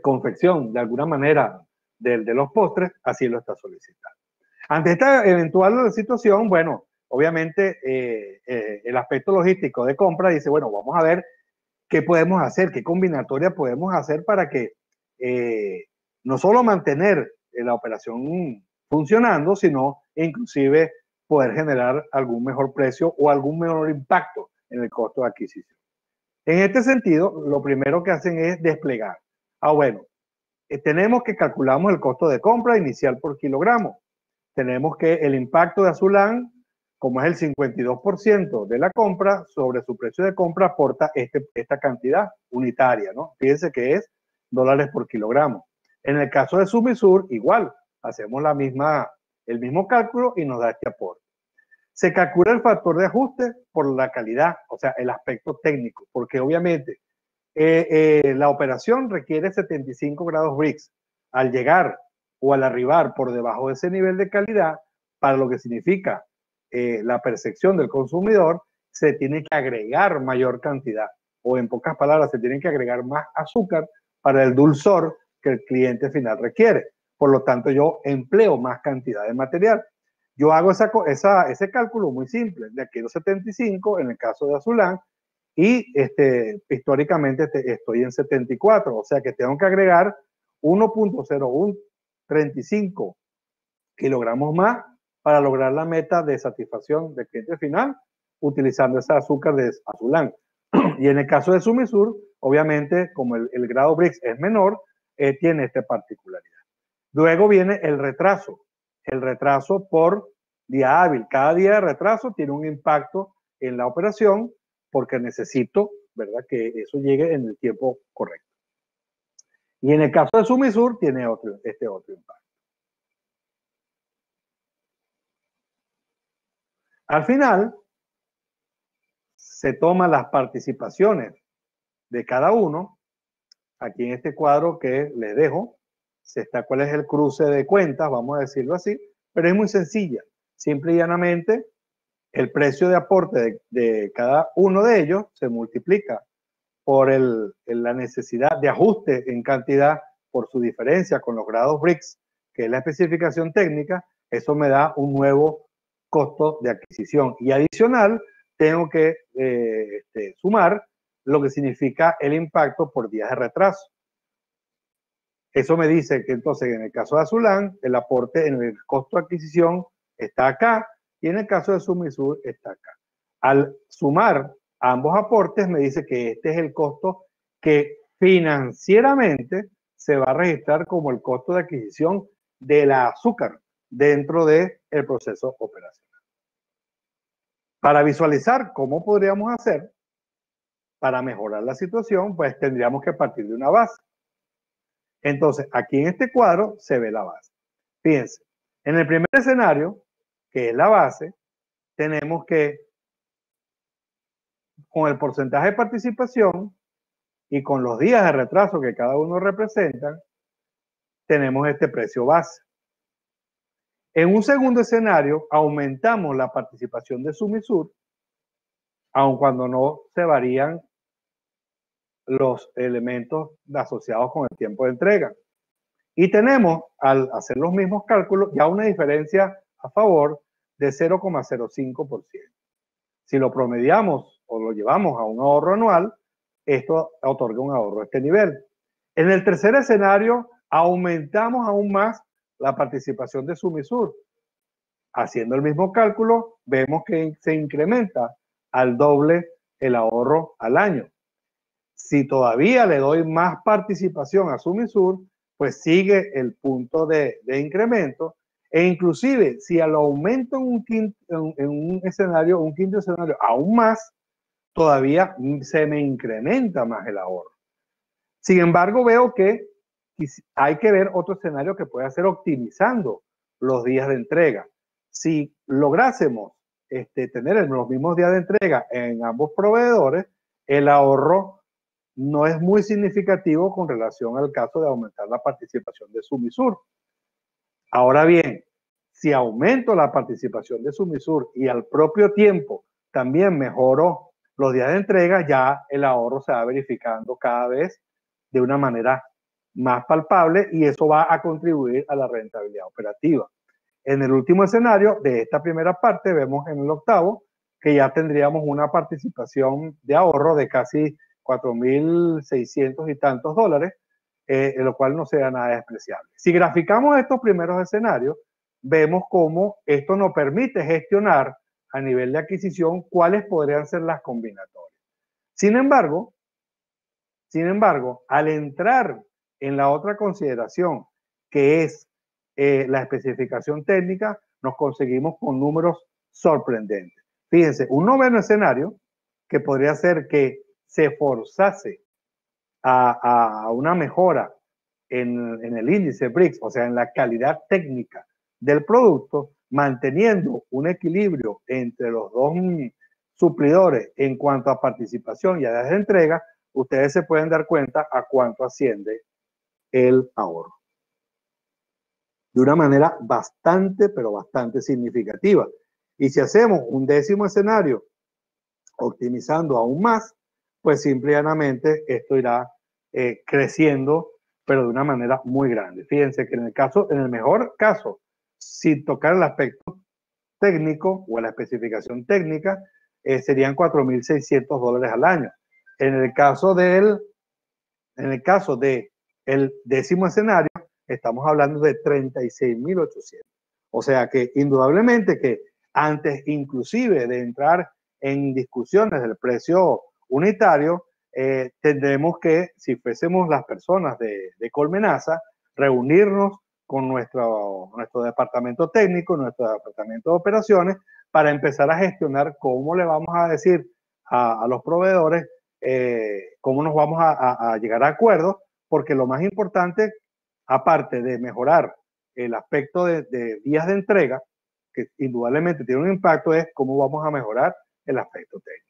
confección, de alguna manera, de los postres, así lo está solicitando. Ante esta eventual situación, bueno, obviamente el aspecto logístico de compra dice, bueno, vamos a ver qué podemos hacer, qué combinatoria podemos hacer para que no solo mantener la operación funcionando, sino inclusive poder generar algún mejor precio o algún menor impacto en el costo de adquisición. En este sentido, lo primero que hacen es desplegar. Bueno, tenemos que calculamos el costo de compra inicial por kilogramo. Tenemos que el impacto de Azulán, como es el 52% de la compra, sobre su precio de compra aporta esta cantidad unitaria, ¿no? Fíjense que es dólares por kilogramo. En el caso de Sumisur, igual, hacemos el mismo cálculo y nos da este aporte. Se calcula el factor de ajuste por la calidad, o sea, el aspecto técnico, porque obviamente la operación requiere 75 grados BRICS. Al llegar o al arribar por debajo de ese nivel de calidad, para lo que significa la percepción del consumidor, se tiene que agregar mayor cantidad, o en pocas palabras, se tiene que agregar más azúcar para el dulzor que el cliente final requiere. Por lo tanto, yo empleo más cantidad de material. Yo hago ese cálculo muy simple, de aquí a los 75 en el caso de Azulán, y históricamente estoy en 74, o sea que tengo que agregar 1.0135 kilogramos más para lograr la meta de satisfacción del cliente final utilizando ese azúcar de Azulán. Y en el caso de Sumisur, obviamente, como el grado BRICS es menor, tiene esta particularidad. Luego viene el retraso por día hábil. Cada día de retraso tiene un impacto en la operación porque necesito, ¿verdad?, que eso llegue en el tiempo correcto. Y en el caso de Sumisur tiene este otro impacto. Al final, se toman las participaciones de cada uno. Aquí en este cuadro que les dejo, cuál es el cruce de cuentas, vamos a decirlo así, pero es muy sencilla. Simple y llanamente, el precio de aporte de cada uno de ellos se multiplica por la necesidad de ajuste en cantidad por su diferencia con los grados BRICS, que es la especificación técnica. Eso me da un nuevo costo de adquisición. Y adicional, tengo que sumar lo que significa el impacto por días de retraso. Eso me dice que entonces en el caso de Azulán, el aporte en el costo de adquisición está acá y en el caso de Sumisur está acá. Al sumar ambos aportes me dice que este es el costo que financieramente se va a registrar como el costo de adquisición del azúcar dentro del proceso operacional. Para visualizar cómo podríamos hacer, para mejorar la situación, pues tendríamos que partir de una base. Entonces, aquí en este cuadro se ve la base. Fíjense, en el primer escenario, que es la base, tenemos que, con el porcentaje de participación y con los días de retraso que cada uno representa, tenemos este precio base. En un segundo escenario, aumentamos la participación de Sumisur, aun cuando no se varían los elementos asociados con el tiempo de entrega. Y tenemos, al hacer los mismos cálculos, ya una diferencia a favor de 0,05%. Si lo promediamos o lo llevamos a un ahorro anual, esto otorga un ahorro a este nivel. En el tercer escenario, aumentamos aún más la participación de Sumisur. Haciendo el mismo cálculo, vemos que se incrementa al doble el ahorro al año. Si todavía le doy más participación a Sumisur, pues sigue el punto de incremento, e inclusive si lo aumento en un escenario, un quinto escenario aún más, todavía se me incrementa más el ahorro. Sin embargo, veo que hay que ver otro escenario que puede ser optimizando los días de entrega. Si lográsemos tener los mismos días de entrega en ambos proveedores, el ahorro no es muy significativo con relación al caso de aumentar la participación de Sumisur. Ahora bien, si aumento la participación de Sumisur y al propio tiempo también mejoro los días de entrega, ya el ahorro se va verificando cada vez de una manera más palpable y eso va a contribuir a la rentabilidad operativa. En el último escenario de esta primera parte, vemos en el octavo que ya tendríamos una participación de ahorro de casi 4.600 y tantos dólares, lo cual no sea nada despreciable. Si graficamos estos primeros escenarios, vemos cómo esto nos permite gestionar a nivel de adquisición cuáles podrían ser las combinatorias. Sin embargo, al entrar en la otra consideración, que es la especificación técnica, nos conseguimos con números sorprendentes. Fíjense, un noveno escenario que podría ser que se forzase a una mejora en el índice BRICS, o sea, en la calidad técnica del producto, manteniendo un equilibrio entre los dos suplidores en cuanto a participación y a días de entrega, ustedes se pueden dar cuenta a cuánto asciende el ahorro. De una manera bastante, pero bastante significativa. Y si hacemos un décimo escenario optimizando aún más, pues simple y llanamente esto irá creciendo, pero de una manera muy grande. Fíjense que en el mejor caso, sin tocar el aspecto técnico o la especificación técnica, serían 4.600 dólares al año. En el caso del décimo escenario, estamos hablando de 36.800. O sea que indudablemente que antes inclusive de entrar en discusiones del precio unitario, tendremos que, si fuésemos las personas de Colmenasa, reunirnos con nuestro departamento técnico, nuestro departamento de operaciones, para empezar a gestionar cómo le vamos a decir a los proveedores cómo nos vamos a llegar a acuerdos, porque lo más importante, aparte de mejorar el aspecto de días de entrega, que indudablemente tiene un impacto, es cómo vamos a mejorar el aspecto técnico.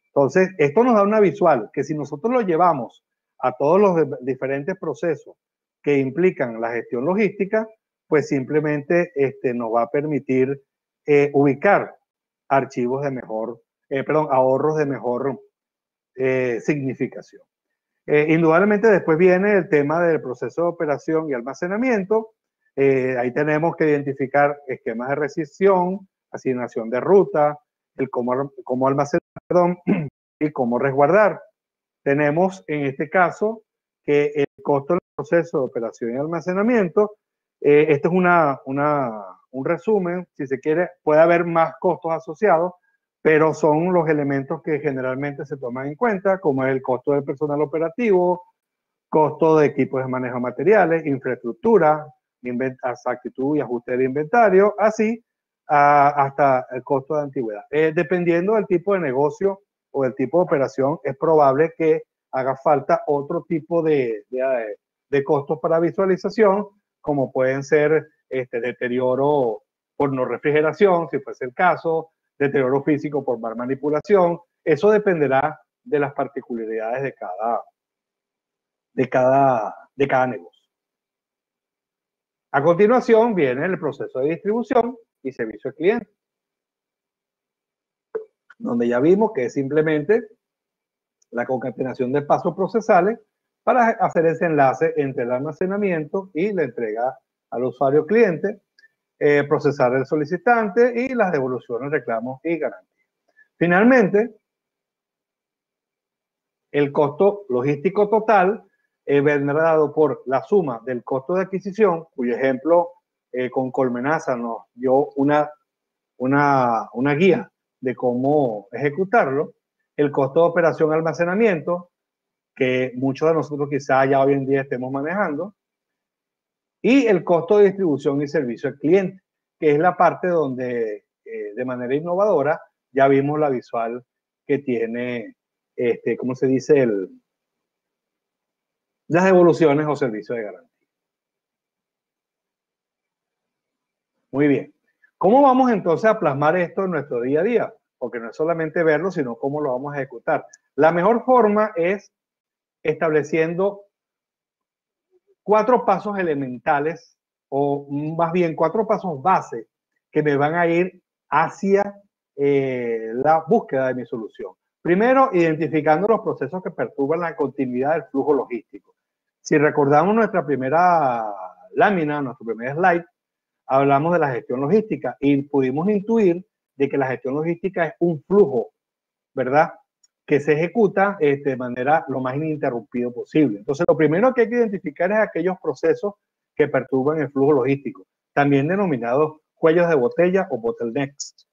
Entonces, esto nos da una visual que si nosotros lo llevamos a todos los diferentes procesos que implican la gestión logística, pues simplemente nos va a permitir ubicar archivos de mejor, ahorros de mejor significación. Indudablemente después viene el tema del proceso de operación y almacenamiento. Ahí tenemos que identificar esquemas de rescisión, asignación de ruta, el cómo almacenar, y cómo resguardar. Tenemos en este caso que el costo del proceso de operación y almacenamiento, esto es un resumen, si se quiere, puede haber más costos asociados, pero son los elementos que generalmente se toman en cuenta, como es el costo del personal operativo, costo de equipos de manejo de materiales, infraestructura, exactitud y ajuste de inventario, así hasta el costo de antigüedad. Dependiendo del tipo de negocio o el tipo de operación, es probable que haga falta otro tipo de costos para visualización, como pueden ser deterioro por no refrigeración, si fuese el caso, deterioro físico por mal manipulación. Eso dependerá de las particularidades de cada negocio. A continuación viene el proceso de distribución y servicio al cliente, donde ya vimos que es simplemente la concatenación de pasos procesales para hacer ese enlace entre el almacenamiento y la entrega al usuario cliente, procesar el solicitante y las devoluciones, reclamos y garantías. Finalmente, el costo logístico total vendrá dado por la suma del costo de adquisición, cuyo ejemplo con Colmenaza nos dio una guía de cómo ejecutarlo, el costo de operación almacenamiento, que muchos de nosotros quizá ya hoy en día estemos manejando, y el costo de distribución y servicio al cliente, que es la parte donde de manera innovadora ya vimos la visual que tiene, ¿cómo se dice? Las devoluciones o servicios de garantía. Muy bien. ¿Cómo vamos entonces a plasmar esto en nuestro día a día? Porque no es solamente verlo, sino cómo lo vamos a ejecutar. La mejor forma es estableciendo 4 pasos elementales, o más bien 4 pasos base que me van a ir hacia la búsqueda de mi solución. Primero, identificando los procesos que perturban la continuidad del flujo logístico. Si recordamos nuestra primera lámina, nuestro primer slide, hablamos de la gestión logística y pudimos intuir de que la gestión logística es un flujo, ¿verdad?, que se ejecuta de manera lo más ininterrumpido posible. Entonces, lo primero que hay que identificar es aquellos procesos que perturban el flujo logístico, también denominados cuellos de botella o bottlenecks.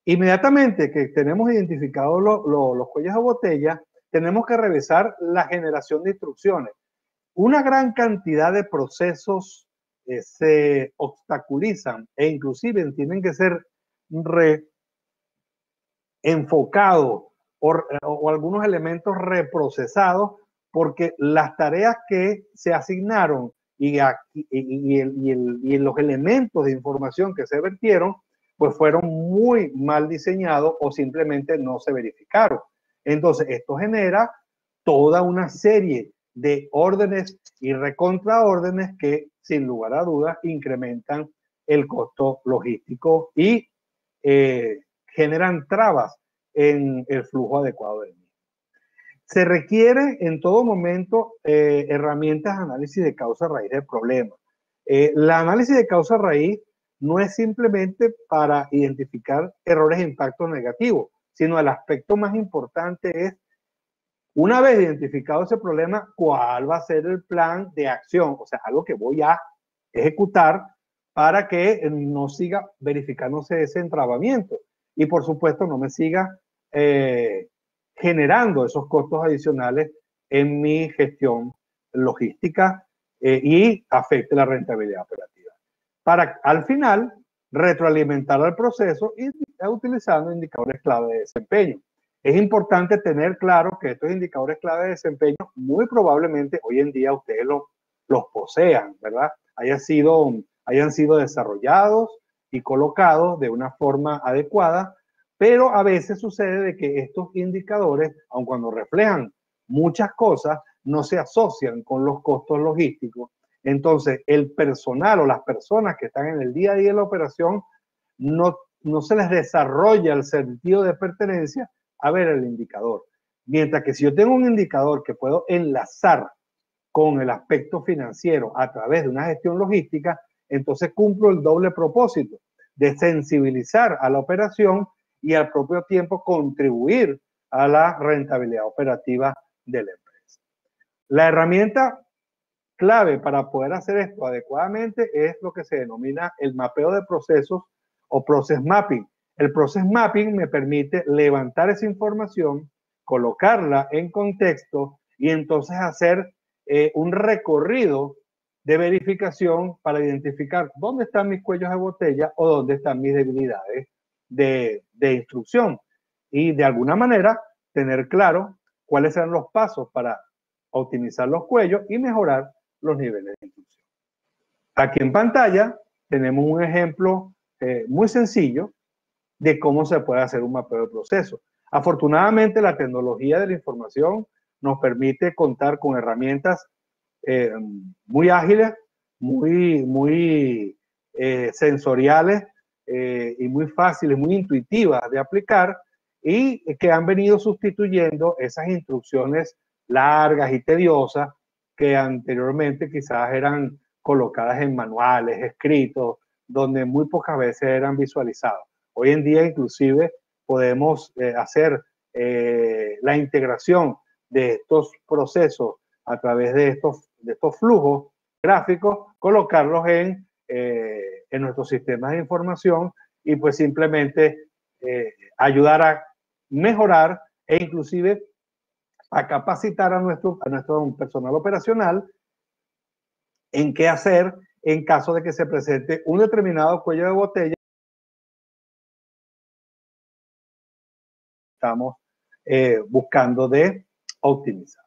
Inmediatamente que tenemos identificados los cuellos de botella, tenemos que revisar la generación de instrucciones. Una gran cantidad de procesos se obstaculizan e inclusive tienen que ser reenfocados o algunos elementos reprocesados porque las tareas que se asignaron y los elementos de información que se vertieron pues fueron muy mal diseñados o simplemente no se verificaron. Entonces esto genera toda una serie de órdenes y recontraórdenes que sin lugar a dudas incrementan el costo logístico y generan trabas en el flujo adecuado del mismo. Se requiere en todo momento herramientas de análisis de causa raíz del problema. La análisis de causa raíz no es simplemente para identificar errores e impactos negativos, sino el aspecto más importante es, una vez identificado ese problema, cuál va a ser el plan de acción, o sea, algo que voy a ejecutar para que no siga verificándose ese entrabamiento y por supuesto no me siga generando esos costos adicionales en mi gestión logística y afecte la rentabilidad operativa. Para al final retroalimentar el proceso y utilizando indicadores clave de desempeño. Es importante tener claro que estos indicadores clave de desempeño muy probablemente hoy en día ustedes los posean, ¿verdad? Hayan sido desarrollados y colocados de una forma adecuada, pero a veces sucede de que estos indicadores, aun cuando reflejan muchas cosas, no se asocian con los costos logísticos. Entonces, el personal o las personas que están en el día a día de la operación no se les desarrolla el sentido de pertenencia a ver el indicador. Mientras que si yo tengo un indicador que puedo enlazar con el aspecto financiero a través de una gestión logística, entonces cumplo el doble propósito de sensibilizar a la operación y al propio tiempo contribuir a la rentabilidad operativa de la empresa. La herramienta clave para poder hacer esto adecuadamente es lo que se denomina el mapeo de procesos o process mapping. El process mapping me permite levantar esa información, colocarla en contexto y entonces hacer un recorrido de verificación para identificar dónde están mis cuellos de botella o dónde están mis debilidades de instrucción. Y de alguna manera tener claro cuáles serán los pasos para optimizar los cuellos y mejorar los niveles de instrucción. Aquí en pantalla tenemos un ejemplo muy sencillo de cómo se puede hacer un mapeo de proceso. Afortunadamente, la tecnología de la información nos permite contar con herramientas muy ágiles, muy sensoriales y muy fáciles, muy intuitivas de aplicar, y que han venido sustituyendo esas instrucciones largas y tediosas que anteriormente quizás eran colocadas en manuales, escritos, donde muy pocas veces eran visualizados. Hoy en día inclusive podemos hacer la integración de estos procesos a través de estos flujos gráficos, colocarlos en nuestros sistemas de información y pues simplemente ayudar a mejorar e inclusive a capacitar a nuestro personal operacional en qué hacer en caso de que se presente un determinado cuello de botella. Estamos buscando de optimizar.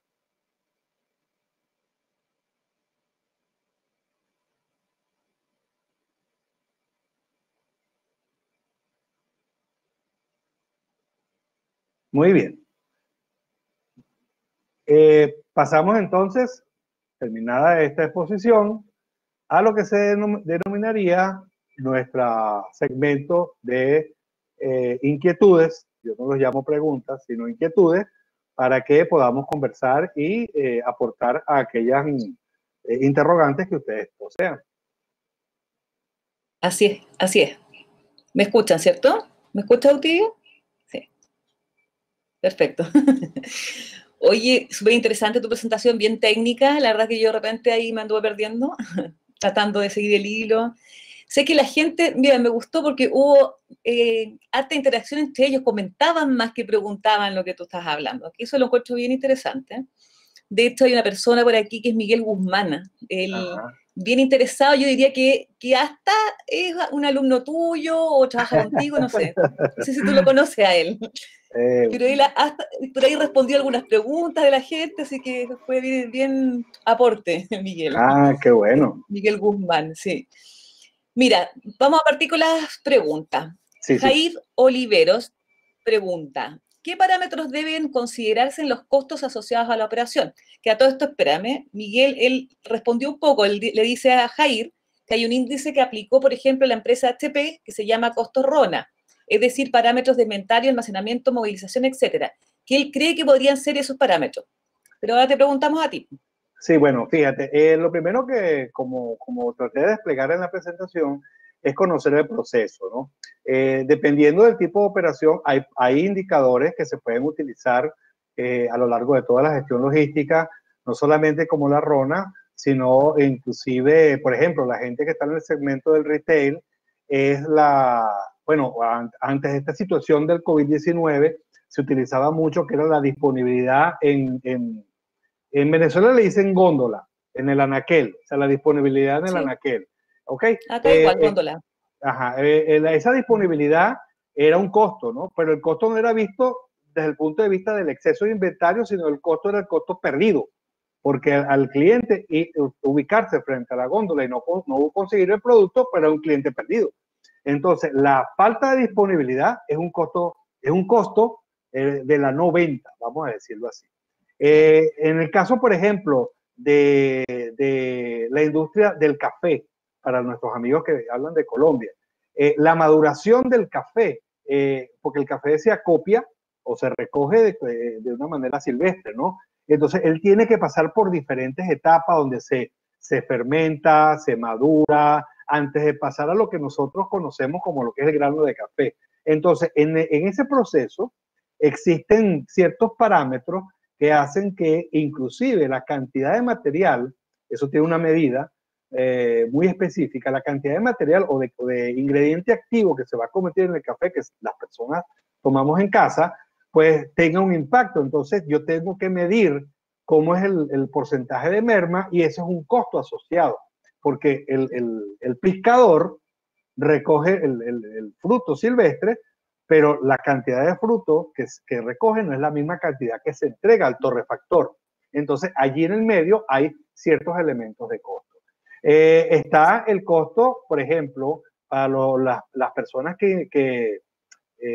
Muy bien. Pasamos entonces, terminada esta exposición, a lo que se denominaría nuestro segmento de inquietudes. Yo no los llamo preguntas, sino inquietudes, para que podamos conversar y aportar a aquellas interrogantes que ustedes posean. Así es, así es. ¿Me escuchan, cierto? ¿Me escucha, Autilio? Sí. Perfecto. Oye, súper interesante tu presentación, bien técnica. La verdad que yo de repente ahí me anduve perdiendo, tratando de seguir el hilo. Sé que la gente, mira, me gustó porque hubo harta interacción entre ellos, comentaban más que preguntaban lo que tú estás hablando. Eso lo encuentro bien interesante. De hecho, hay una persona por aquí que es Miguel Guzmán. Él, bien interesado, yo diría que hasta es un alumno tuyo o trabaja contigo, no sé. No sé si tú lo conoces a él. Pero él hasta, por ahí respondió algunas preguntas de la gente, así que fue bien, bien aporte, Miguel. Ah, qué bueno. Miguel Guzmán, sí. Mira, vamos a partir con las preguntas. Sí, Jair Oliveros pregunta, ¿qué parámetros deben considerarse en los costos asociados a la operación? Que a todo esto, espérame, Miguel, él respondió un poco, él le dice a Jair que hay un índice que aplicó, por ejemplo, la empresa HP, que se llama costos RONA, es decir, parámetros de inventario, almacenamiento, movilización, etcétera, que él cree que podrían ser esos parámetros. Pero ahora te preguntamos a ti. Sí, bueno, fíjate, lo primero que, como traté de explicar en la presentación, es conocer el proceso, ¿no? Dependiendo del tipo de operación, hay indicadores que se pueden utilizar a lo largo de toda la gestión logística, no solamente como la RONA, sino inclusive, por ejemplo, la gente que está en el segmento del retail, bueno, antes de esta situación del COVID-19, se utilizaba mucho que era la disponibilidad en Venezuela le dicen góndola, en el anaquel, o sea, la disponibilidad en el anaquel. ¿Ok? Acá igual, góndola. Esa disponibilidad era un costo, ¿no? Pero el costo no era visto desde el punto de vista del exceso de inventario, sino el costo era el costo perdido, porque al cliente ubicarse frente a la góndola y no conseguir el producto, pues era un cliente perdido. Entonces, la falta de disponibilidad es un costo de la no venta, vamos a decirlo así. En el caso, por ejemplo, de la industria del café, para nuestros amigos que hablan de Colombia, la maduración del café, porque el café se acopia o se recoge de una manera silvestre, ¿no? Entonces, él tiene que pasar por diferentes etapas donde se fermenta, se madura, antes de pasar a lo que nosotros conocemos como lo que es el grano de café. Entonces, en ese proceso existen ciertos parámetros que hacen que inclusive la cantidad de material, eso tiene una medida muy específica, la cantidad de material o de ingrediente activo que se va a convertir en el café que las personas tomamos en casa, pues tenga un impacto. Entonces yo tengo que medir cómo es el porcentaje de merma y eso es un costo asociado, porque el pescador recoge el fruto silvestre, pero la cantidad de fruto que recoge no es la misma cantidad que se entrega al torrefactor. Entonces, allí en el medio hay ciertos elementos de costo. Está el costo, por ejemplo, para las personas que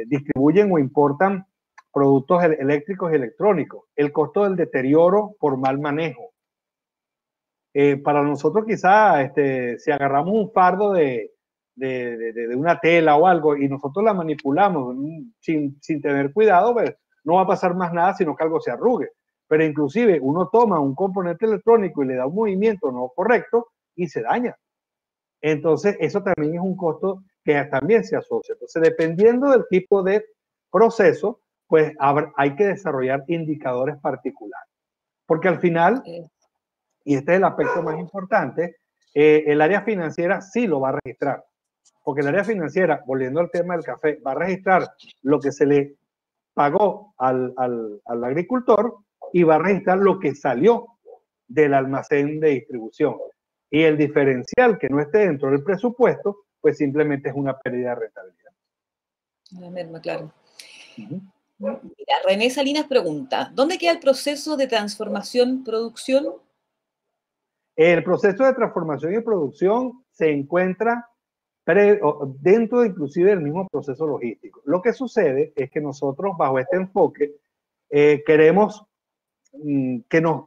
distribuyen o importan productos eléctricos y electrónicos, el costo del deterioro por mal manejo. Para nosotros quizá, si agarramos un fardo de una tela o algo y nosotros la manipulamos sin tener cuidado, pues no va a pasar más nada sino que algo se arrugue. Pero inclusive uno toma un componente electrónico y le da un movimiento no correcto y se daña. Entonces eso también es un costo que también se asocia. Entonces, dependiendo del tipo de proceso, pues hay que desarrollar indicadores particulares. Porque al final, y este es el aspecto más importante, el área financiera sí lo va a registrar. Porque el área financiera, volviendo al tema del café, va a registrar lo que se le pagó al agricultor y va a registrar lo que salió del almacén de distribución. Y el diferencial que no esté dentro del presupuesto, pues simplemente es una pérdida de rentabilidad. La merma, claro. Mira, René Salinas pregunta, ¿dónde queda el proceso de transformación-producción? El proceso de transformación y producción se encuentra dentro inclusive del mismo proceso logístico. Lo que sucede es que nosotros bajo este enfoque queremos que nos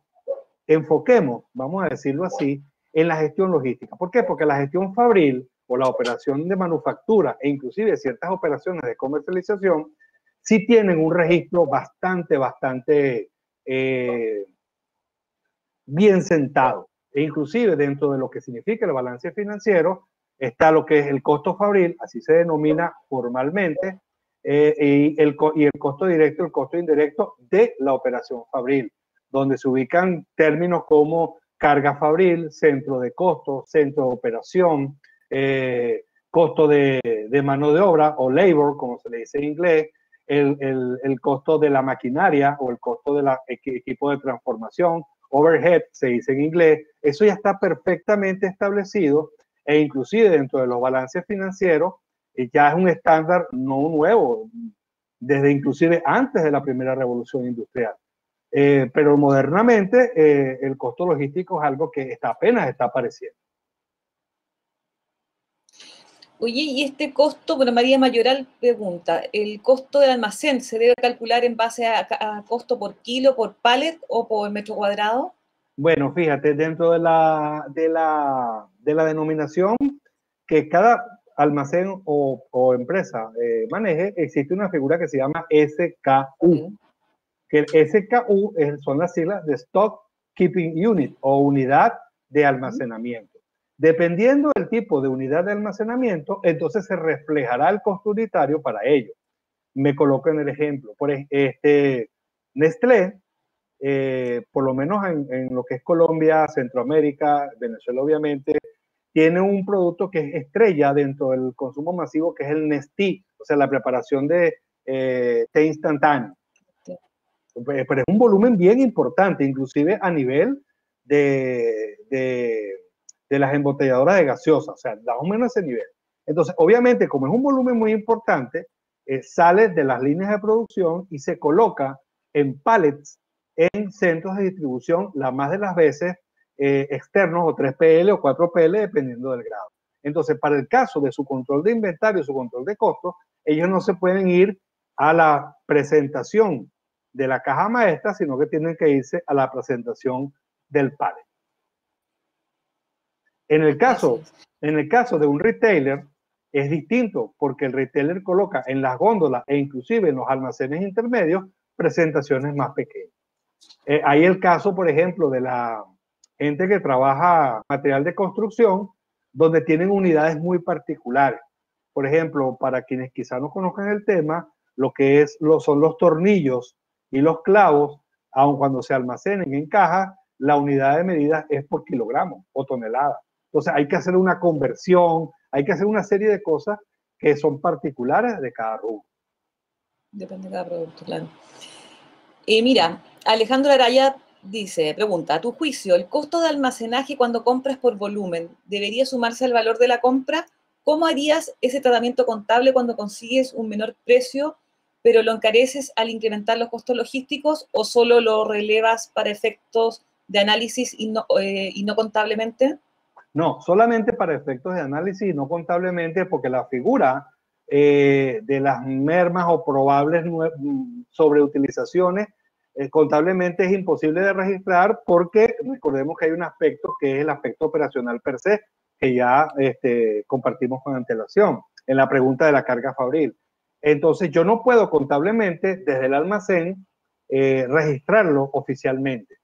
enfoquemos, vamos a decirlo así, en la gestión logística. ¿Por qué? Porque la gestión fabril o la operación de manufactura e inclusive ciertas operaciones de comercialización sí tienen un registro bastante bien sentado. E inclusive dentro de lo que significa el balance financiero está lo que es el costo fabril, así se denomina formalmente, y el costo directo, el costo indirecto de la operación fabril, donde se ubican términos como carga fabril, centro de costo, centro de operación, costo de mano de obra o labor, como se le dice en inglés, el costo de la maquinaria o el costo del equipo de transformación, overhead, se dice en inglés. Eso ya está perfectamente establecido e inclusive dentro de los balances financieros ya es un estándar no nuevo, desde inclusive antes de la primera revolución industrial. Pero modernamente el costo logístico es algo que apenas está apareciendo. Oye, y este costo, bueno, María Mayoral pregunta, ¿el costo del almacén se debe calcular en base a costo por kilo, por pallet o por metro cuadrado? Bueno, fíjate, dentro de la denominación que cada almacén o empresa maneje, existe una figura que se llama SKU. Que el SKU son las siglas de Stock Keeping Unit o unidad de almacenamiento. Dependiendo del tipo de unidad de almacenamiento, entonces se reflejará el costo unitario para ello. Me coloco en el ejemplo. Nestlé, por lo menos en lo que es Colombia, Centroamérica, Venezuela obviamente, tiene un producto que es estrella dentro del consumo masivo, que es el Nestí, o sea, la preparación de té instantáneo. Pero es un volumen bien importante, inclusive a nivel de las embotelladoras de gaseosa, o sea, da más o menos ese nivel. Entonces, obviamente, como es un volumen muy importante, sale de las líneas de producción y se coloca en pallets en centros de distribución, la más de las veces externos o 3PL o 4PL, dependiendo del grado. Entonces, para el caso de su control de inventario, su control de costos, ellos no se pueden ir a la presentación de la caja maestra, sino que tienen que irse a la presentación del pallet. En el caso de un retailer, es distinto porque el retailer coloca en las góndolas e inclusive en los almacenes intermedios presentaciones más pequeñas. Hay el caso, por ejemplo, de la gente que trabaja material de construcción, donde tienen unidades muy particulares. Por ejemplo, para quienes quizá no conozcan el tema, lo que son los tornillos y los clavos, aun cuando se almacenen en caja, la unidad de medida es por kilogramo o tonelada. Entonces hay que hacer una conversión, hay que hacer una serie de cosas que son particulares de cada rubro. Depende de cada producto, claro. Mira, Alejandro Araya pregunta, a tu juicio, ¿el costo de almacenaje cuando compras por volumen debería sumarse al valor de la compra ¿cómo harías ese tratamiento contable cuando consigues un menor precio, pero lo encareces al incrementar los costos logísticos, o solo lo relevas para efectos de análisis y no contablemente? No, solamente para efectos de análisis y no contablemente, porque la figura de las mermas o probables sobreutilizaciones contablemente es imposible de registrar, porque recordemos que hay un aspecto que es el aspecto operacional per se, que ya compartimos con antelación en la pregunta de la carga fabril. Entonces yo no puedo contablemente desde el almacén registrarlo oficialmente.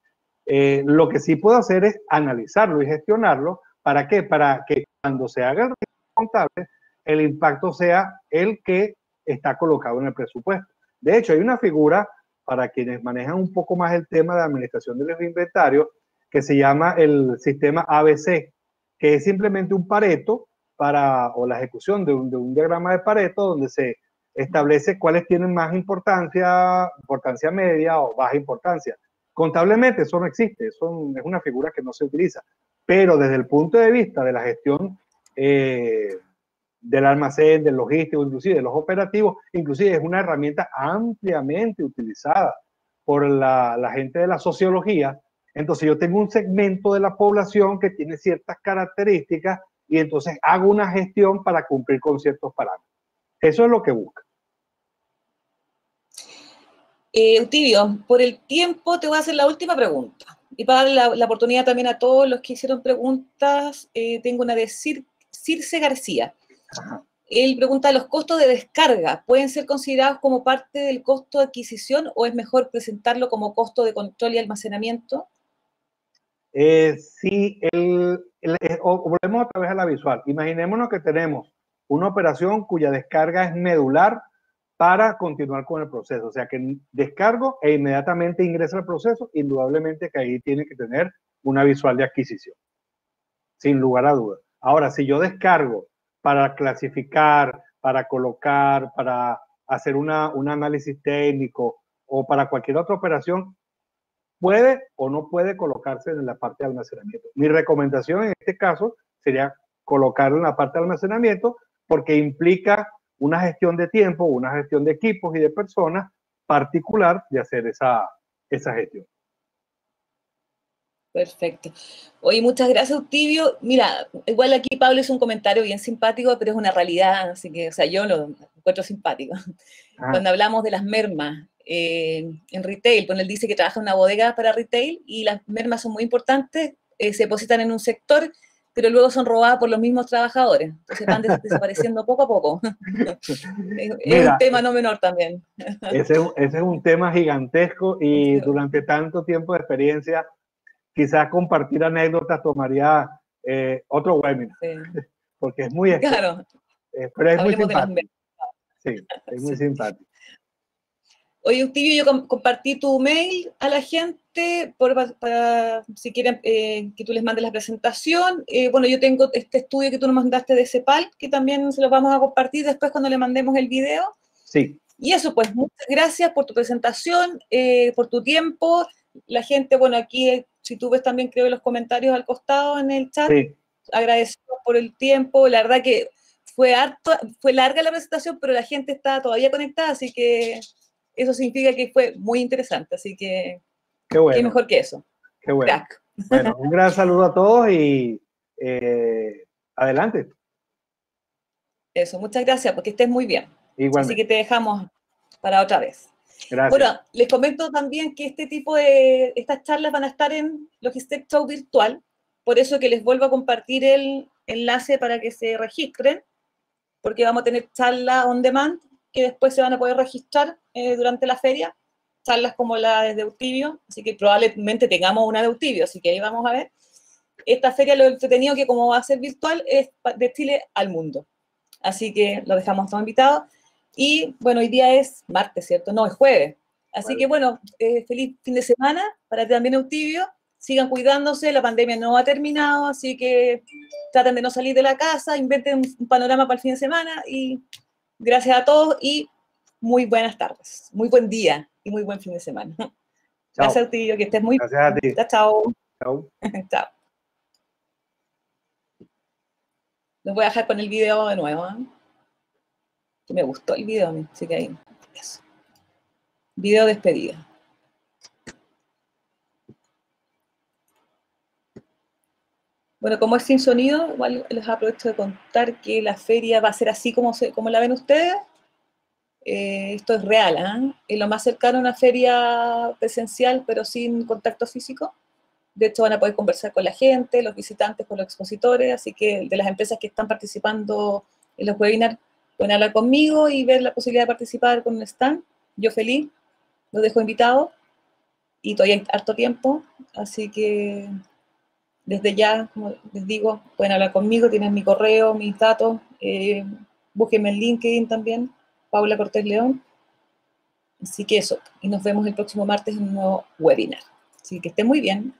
Lo que sí puedo hacer es analizarlo y gestionarlo. ¿Para qué? Para que cuando se haga el registro contable, el impacto sea el que está colocado en el presupuesto. De hecho, hay una figura para quienes manejan un poco más el tema de administración de los inventarios que se llama el sistema ABC, que es simplemente un Pareto o la ejecución de un diagrama de Pareto donde se establece cuáles tienen más importancia, importancia media o baja importancia. Contablemente eso no existe, es una figura que no se utiliza, pero desde el punto de vista de la gestión del almacén, del logístico, inclusive de los operativos, inclusive es una herramienta ampliamente utilizada por la gente de la sociología. Entonces yo tengo un segmento de la población que tiene ciertas características y entonces hago una gestión para cumplir con ciertos parámetros. Eso es lo que busca. Eutimio, por el tiempo te voy a hacer la última pregunta. Y para darle la oportunidad también a todos los que hicieron preguntas, tengo una de Circe García. Ajá. Él pregunta, ¿los costos de descarga pueden ser considerados como parte del costo de adquisición o es mejor presentarlo como costo de control y almacenamiento? Sí, volvemos otra vez a la visual. Imaginémonos que tenemos una operación cuya descarga es medular para continuar con el proceso. O sea, que descargo e inmediatamente ingresa al proceso, indudablemente que ahí tiene que tener una visual de adquisición, sin lugar a dudas. Ahora, si yo descargo para clasificar, para colocar, para hacer un análisis técnico o para cualquier otra operación, puede o no puede colocarse en la parte de almacenamiento. Mi recomendación en este caso sería colocarlo en la parte de almacenamiento, porque implica una gestión de tiempo, una gestión de equipos y de personas particular de hacer esa gestión. Perfecto. Oye, muchas gracias, Eutimio. Mira, igual aquí Pablo hizo un comentario bien simpático, pero es una realidad, así que, o sea, yo lo encuentro simpático. Cuando hablamos de las mermas en retail, pues él dice que trabaja en una bodega para retail y las mermas son muy importantes, se depositan en un sector, pero luego son robadas por los mismos trabajadores. Entonces van desapareciendo poco a poco. Es un tema no menor también. Ese es un tema gigantesco y durante tanto tiempo de experiencia, quizás compartir anécdotas tomaría otro webinar, sí. Porque es muy claro. Pero es muy simpático. Sí, es muy simpático. Oye, Eutimio, yo compartí tu mail a la gente para si quieren que tú les mandes la presentación. Bueno, yo tengo este estudio que tú nos mandaste de CEPAL, que también se lo vamos a compartir después cuando le mandemos el video. Sí. Y eso, pues, muchas gracias por tu presentación, por tu tiempo. La gente, bueno, aquí, si tú ves también, creo, los comentarios al costado en el chat, sí. Agradecemos por el tiempo. La verdad que fue larga la presentación, pero la gente está todavía conectada, así que eso significa que fue muy interesante. Así que, qué bueno. Qué mejor que eso. Qué bueno. Crack. Bueno, un gran saludo a todos y adelante. Eso, muchas gracias, porque estés muy bien. Igualmente. Así que te dejamos para otra vez. Gracias. Bueno, les comento también que estas charlas van a estar en Logistec Show virtual, por eso que les vuelvo a compartir el enlace para que se registren, porque vamos a tener charlas on demand que después se van a poder registrar durante la feria, charlas como la de Eutimio, así que probablemente tengamos una de Eutimio, así que ahí vamos a ver. Esta feria, lo entretenido que como va a ser virtual, es de Chile al mundo. Así que lo dejamos todos invitados. Y bueno, hoy día es martes, ¿cierto? No, es jueves. Así vale. Que bueno, feliz fin de semana para ti también, Eutimio. Sigan cuidándose, la pandemia no ha terminado, así que traten de no salir de la casa, inventen un panorama para el fin de semana y gracias a todos y muy buenas tardes, muy buen día y muy buen fin de semana. Chao. Gracias, Eutimio, que estés muy bien. Gracias a ti. Chao. Chao. Chao. Les voy a dejar con el video de nuevo, ¿eh? Que me gustó el video, así que ahí, eso. Video despedida. Bueno, como es sin sonido, igual les aprovecho de contar que la feria va a ser así como la ven ustedes. Esto es real, ¿eh? Es lo más cercano a una feria presencial, pero sin contacto físico. De hecho, van a poder conversar con la gente, los visitantes, con los expositores, así que de las empresas que están participando en los webinars, pueden hablar conmigo y ver la posibilidad de participar con un stand. Yo feliz, los dejo invitados, y todavía hay harto tiempo, así que desde ya, como les digo, pueden hablar conmigo, tienen mi correo, mis datos, búsquenme en LinkedIn también, Paula Cortés León. Así que eso, y nos vemos el próximo martes en un nuevo webinar. Así que estén muy bien.